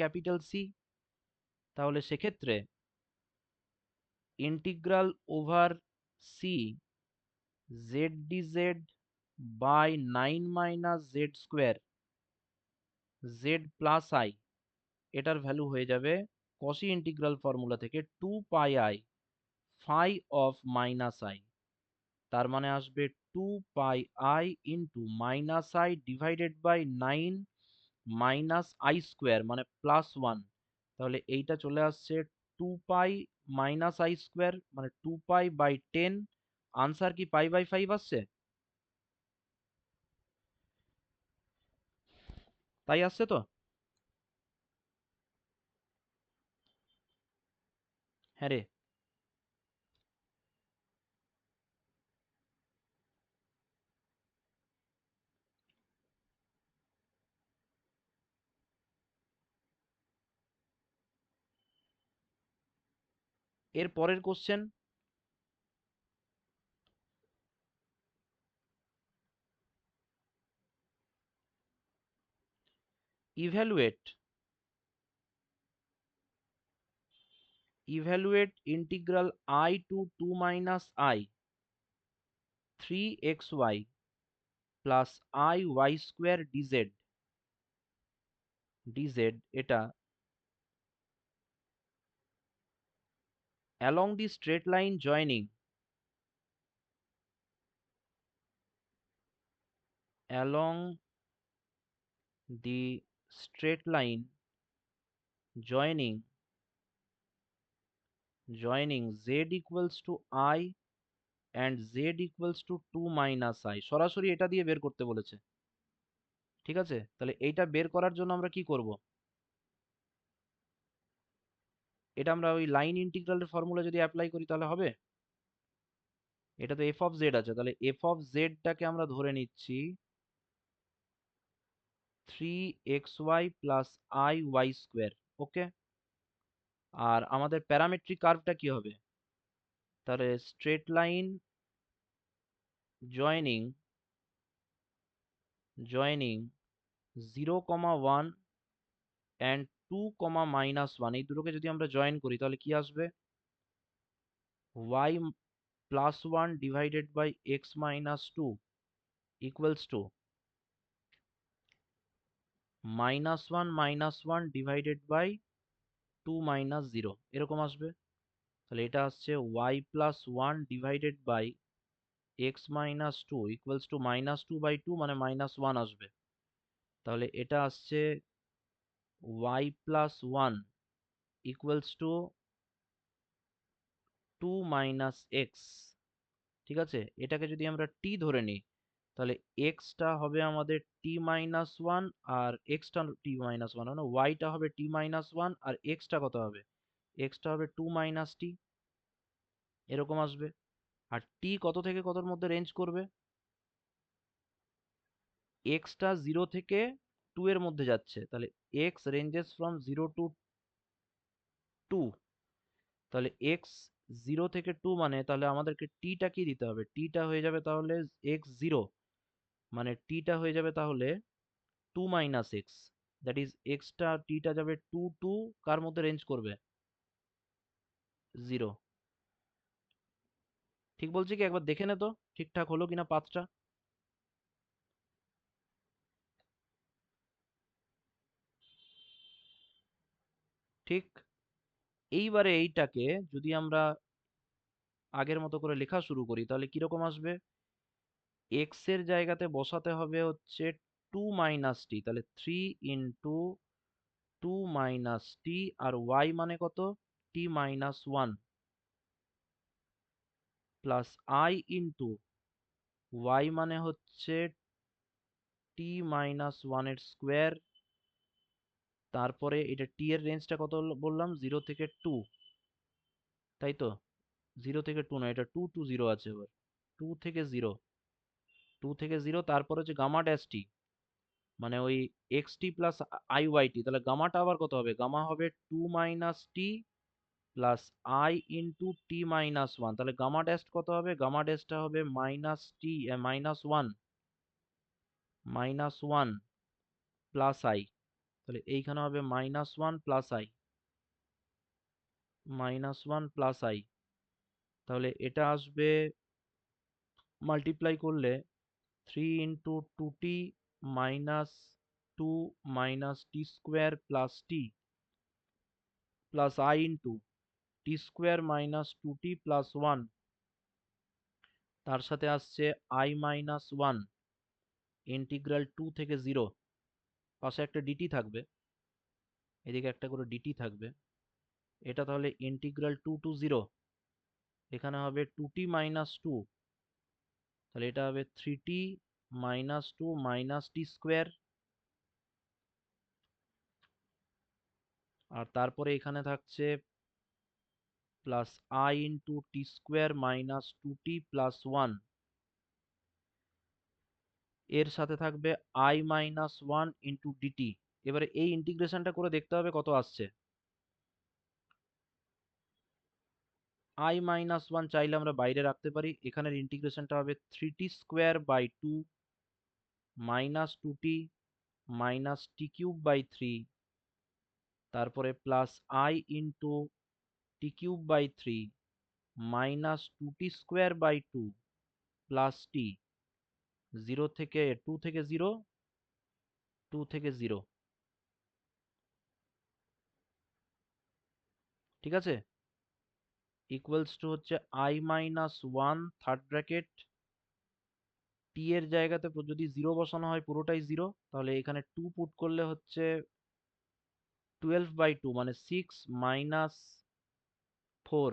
capital C। তাহলে সেক্ষেত্রে integral over c z dz by 9 minus z square z plus I, এটার ভ্যালু হয়ে যাবে কসি ইন্টিগ্রাল ফর্মুলা থেকে 2 pi i phi of minus i, তার মানে আসবে 2 pi i into minus i divided by 9 minus i square মানে plus 1। তাহলে এইটা চলে আসছে 2 পাই মাইনাস আই স্কোয়ার মানে 2 পাই বাই 10। আনসার কি পাই বাই 5 আসছে? তাই আসছে তো? হ্যাঁ রে। এর পরের question, evaluate integral I two 2 minus I 3xy plus I y square dz এটা along the straight line along the straight line joining z equals to I and z equals to 2 minus I, সরাসরি এটা দিয়ে বের করতে বলেছে। ঠিক আছে, তাহলে এইটা বের করার জন্য আমরা কি করব? এটা আমরা ওই লাইন ইন্টিগ্রালের ফর্মুলা যদি অ্যাপ্লাই করি তাহলে হবে। এটা তো এফ অফ জেড আছে, তাহলে এফ অফ জেডটাকে আমরা ধরে নিচ্ছি 3xy plus i y square. Okay, আর আমাদের প্যারামেট্রিক কার্ভটা কি হবে? তাহলে স্ট্রেট লাইন জয়নিং 0,1 অ্যান্ড 2,-1, এই দুটোকে যদি আমরা জয়েন করি তাহলে কি আসবে? y plus 1 divided by x minus 2 equals to -1 divided by 2 minus 0, এরকম আসবে। তাহলে এটা আসছে y plus 1 divided by x minus 2 equals to -2/2 মানে -1 আসবে। তাহলে এটা আসছে y plus 1 equals to 2 minus x. ঠিক আছে, এটাকে যদি আমরা t ধরে নিই তাহলে এক্সটা হবে আমাদের t-1 আর এক্সটা t-1 মানে ওয়াইটা হবে t-1 আর এক্সটা কত হবে? এক্সটা হবে 2 মাইনাস টি, এরকম আসবে। আর টি কত থেকে কতর মধ্যে রেঞ্জ করবে? এক্সটা 0 থেকে 2 এর মধ্যে যাচ্ছে, তাহলে এক্স রেঞ্জেস ফ্রম 0 টু 2। তাহলে এক্স 0 থেকে 2 মানে তাহলে আমাদেরকে টিটা কি দিতে হবে? টিটা হয়ে যাবে তাহলে এক্স 0 মানে টিটা হয়ে যাবে তাহলে 2 মাইনাস এক্স, দ্যাট ইজ এক্সটা টিটা যাবে 2 টু কার মধ্যে রেঞ্জ করবে? 0। ঠিক বলছি কি? একবার দেখে নে তো ঠিকঠাক হলো কিনা পাথটা। ঠিক। এইবারে এইটাকে যদি আমরা আগের মতো করে লেখা শুরু করি তাহলে কিরকম আসবে? এক্স এর জায়গাতে বসাতে হবে হচ্ছে 2 মাইনাস টি, তাহলে 3 ইন্টু 2 মাইনাস টি, আর ওয়াই মানে কত? t-1 plus i into Y মানে হচ্ছে t-1 এর স্কোয়ার। তারপরে এটা টি এর রেঞ্জটা কত বললাম? 0 থেকে 2, তাই তো? 0 থেকে 2 না, এটা 2 টু 0 আছে। এবার 2 থেকে 0, 2 থেকে 0, তারপরে হচ্ছে গামা ড্যাশ টি মানে ওই x t plus i y t, তাহলে গামাটা আবার কত হবে? গামা হবে 2 minus t plus i into t-1, তাহলে গামা ড্যাশ কত হবে? গামা ড্যাশটা হবে -1 প্লাস আই, তাহলে এইখানে হবে -1 প্লাস আই, -1 প্লাস আই। তাহলে এটা আসবে মাল্টিপ্লাই করলে 3 into 2t minus 2 minus T square plus T plus I into T square minus 2t plus 1, তার সাথে আসছে I মাইনাস 1 ইন্টিগ্রাল 2 থেকে 0, পাশে একটা ডিটি থাকবে, এদিকে একটা করে ডিটি থাকবে। এটা তাহলে ইন্টিগ্রাল 2 টু 0, এখানে হবে 2t মাইনাস 2, তাহলে এটা হবে 3t মাইনাস 2 মাইনাস টি স্কোয়ার, আর তারপরে এখানে থাকছে plus I into T square minus 2t plus 1, এর সাথে থাকবে I মাইনাস 1 ইন্টু ডিটি। এবারে এই ইন্টিগ্রেশনটা করে দেখতে হবে কত আসছে। I মাইনাস 1 চাইলে আমরা বাইরে রাখতে পারি, এখানের ইন্টিগ্রেশনটা হবে 3t square by 2 minus 2t minus t cube by 3, তারপরে plus I into t cube by 3 minus 2t square by 2 plus t, 0 থেকে 2 থেকে 0, 2 থেকে 0, ঠিক আছে, ইকুয়ালস টু হচ্ছে I মাইনাস 1 থার্ড ব্র্যাকেট, টি এর জায়গাতে যদি 0 বসানো হয় পুরোটাই 0, তাহলে এখানে 2 পুট করলে হচ্ছে 12 বাই 2 মানে 6 মাইনাস 4,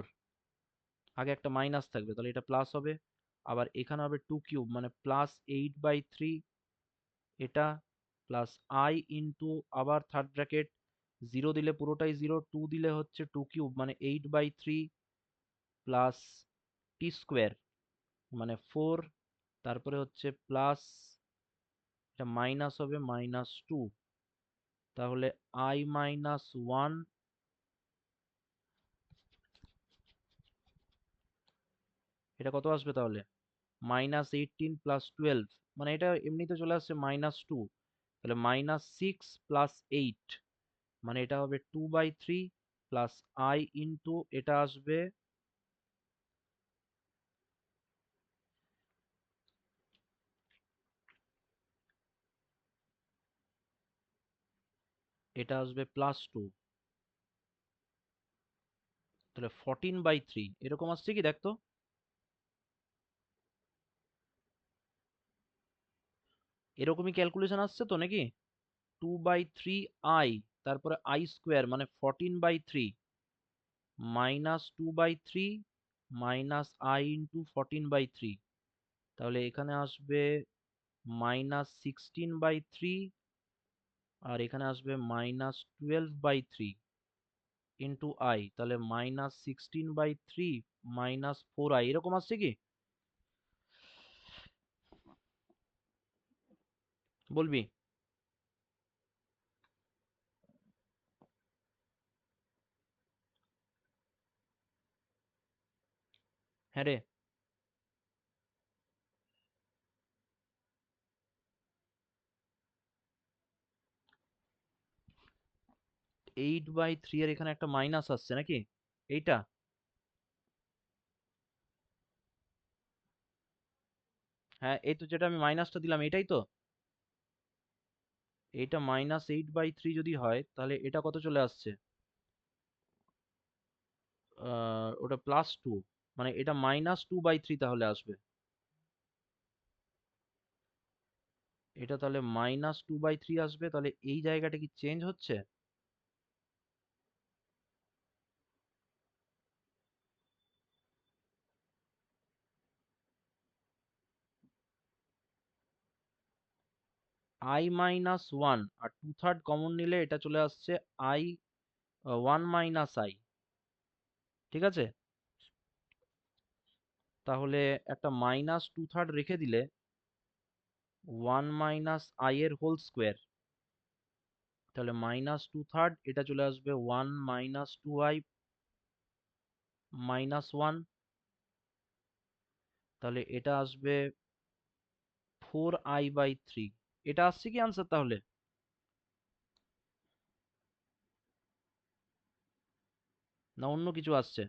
আগে একটা মাইনাস থাকবে তাহলে এটা প্লাস হবে, আবার এখানে হবে 2 কিউব মানে প্লাস 8 বাই 3, এটা প্লাস I ইন্টু আবার থার্ড ব্র্যাকেট, 0 দিলে পুরোটাই 0, 2 দিলে হচ্ছে 2 কিউব মানে 8 বাই 3 প্লাস টি স্কোয়ার মানে 4, তারপরে হচ্ছে প্লাস, এটা মাইনাস হবে মাইনাস 2, তাহলে I মাইনাস 1, এটা কত আসবে তাহলে মাইনাস 18 প্লাস 12, মানে এটা এমনিতে চলে আসছে মাইনাস 2, তাহলে মাইনাস 6 প্লাস 8, মানে এটা হবে 2 বাই 3 প্লাস I ইন্টু এটা আসবে এটা আসবে প্লাস 2, তাহলে 14 বাই 3 এরকম আসছে কি দেখতো, এরকমই ক্যালকুলেশন আসছে তো নাকি। 2 বাই 3 I, তারপরে I স্কোয়ার মানে 14 by 3 minus 2 by 3 minus I into 14 by 3, তাহলে এখানে আসবে মাইনাস 16 বাই 3, আর এখানে আসবে মাইনাস 12 বাই 3 ইন্টু I, তাহলে মাইনাস 16 বাই 3 মাইনাস 4I, এরকম আসছে কি বলবি। হ্যাঁ রে, 8 বাই 3 এর এখানে একটা মাইনাস আসছে নাকি, এইটা, হ্যাঁ এই তো যেটা আমি মাইনাসটা দিলাম এটাই তো, এইটা মাইনাস 8 বাই 3 যদি হয় তাহলে এটা কত চলে আসছে, ওটা প্লাস 2, মানে এটা মাইনাস 2 বাই 3 তাহলে আসবে, এটা তাহলে মাইনাস 2 বাই 3 আসবে, তাহলে এই জায়গাটা কি চেঞ্জ হচ্ছে। I মাইনাস 1 আর 2/3 কমন নিলে এটা চলে আসছে I 1 মাইনাস I, ঠিক আছে, তাহলে একটা মাইনাস 2/3 রেখে দিলে 1 মাইনাস I এর হোল স্কোয়ার, তাহলে মাইনাস 2/3 এটা চলে আসবে 1 মাইনাস 2I মাইনাস 1, তাহলে এটা আসবে 4I বাই 3, এটা আসছে কি আনসার তাহলে, না অন্য কিছু আসছে।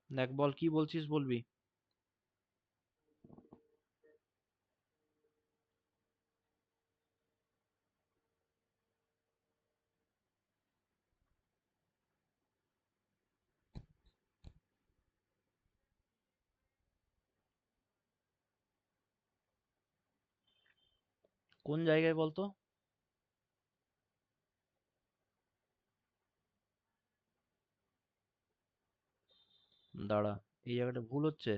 দেখ বল কি বলছিস বলবি। কোন জায়গায় বলতো? দাঁড়া, এই জায়গাটা ভুল হচ্ছে।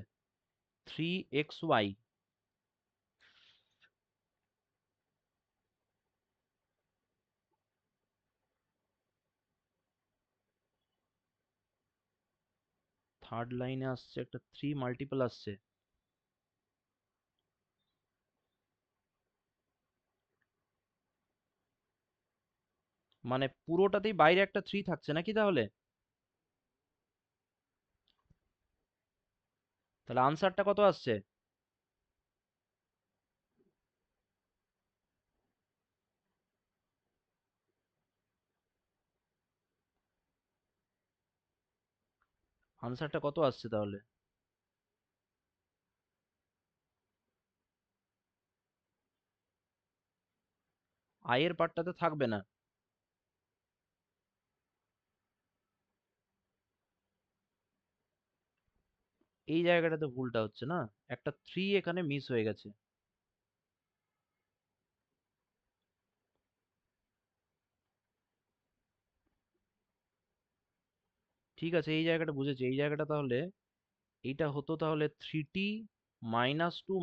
3xy। থার্ড লাইনে আসছে একটা 3 মাল্টিপল আসছে। মানে পুরোটাতেই বাইরে একটা 3 থাকছে নাকি তাহলে? তাহলে আনসারটা কত আসছে? আনসারটা কত আসছে তাহলে? আই এর পার্টটাতে থাকবে না। এই জায়গাটাতে ভুলটা হচ্ছে না, একটা 3 এখানে মিস হয়ে গেছে। ঠিক আছে, এই জায়গাটা বুঝেছি। এই জায়গাটা তাহলে এইটা হতো তাহলে 3t -2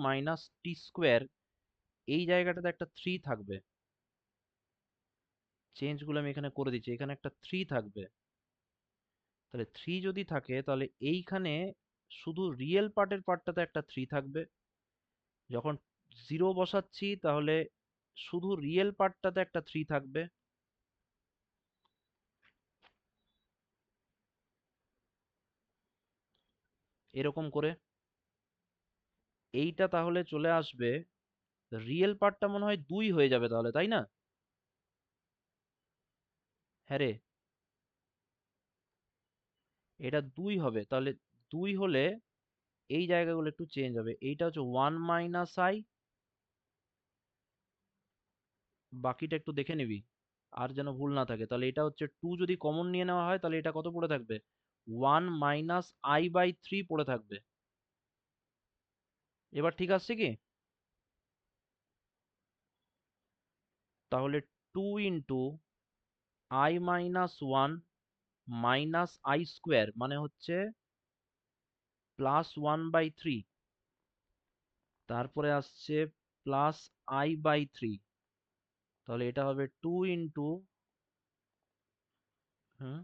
- t²। এই জায়গাটাতে একটা 3 থাকবে। চেঞ্জগুলো আমি এখানে করে দিচ্ছি, এখানে একটা 3 থাকবে। তাহলে 3 যদি থাকে তাহলে এইখানে শুধু রিয়েল পার্টের পার্টটাতে একটা 3 থাকবে। যখন 0 বসাচ্ছি তাহলে শুধু রিয়েল পার্টটাতে একটা 3 থাকবে। এরকম করে এইটা তাহলে চলে আসবে। রিয়েল পার্টটা মনে হয় 2 হয়ে যাবে তাহলে, তাই না? হ্যাঁ রে, এটা 2 হবে তাহলে। 2 হলে এই জায়গাগুলো একটু চেঞ্জ হবে। এইটা হচ্ছে 1 - i। বাকিটা একটু দেখে নিবি আর যেন ভুল না থাকে। তাহলে এটা হচ্ছে 2 যদি কমন নিয়ে নেওয়া হয় তাহলে এটা কত পড়ে থাকবে? 1 - i/3 পড়ে থাকবে। এবার ঠিক আসছে কি? তাহলে 2 ইন্টু i-1 - i² মানে হচ্ছে +1/3। তারপরে আসছে +i/3। তাহলে এটা হবে 2 ইন্টু, হুম,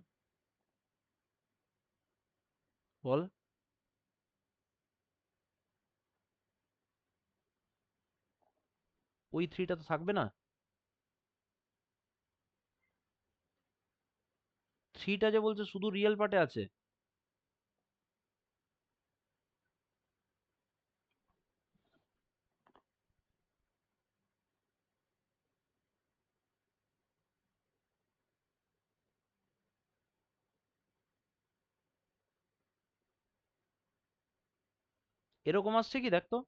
বল। ওই 3টা তো থাকবে না। 3টা যে বলছে শুধু রিয়েল পার্টে আছে। এরকম আসছে কি দেখ তো।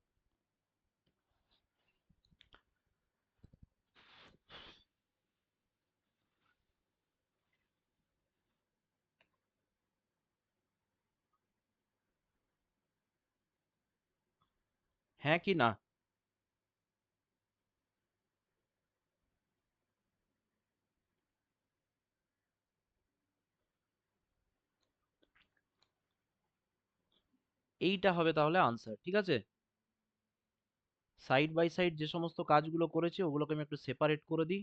হ্যাঁ কি না? এইটা হবে তাহলে আনসার, ঠিক আছে। সাইড বাই সাইড যে সমস্ত কাজগুলো করেছি ওগুলোকে আমি একটু সেপারেট করে দিই।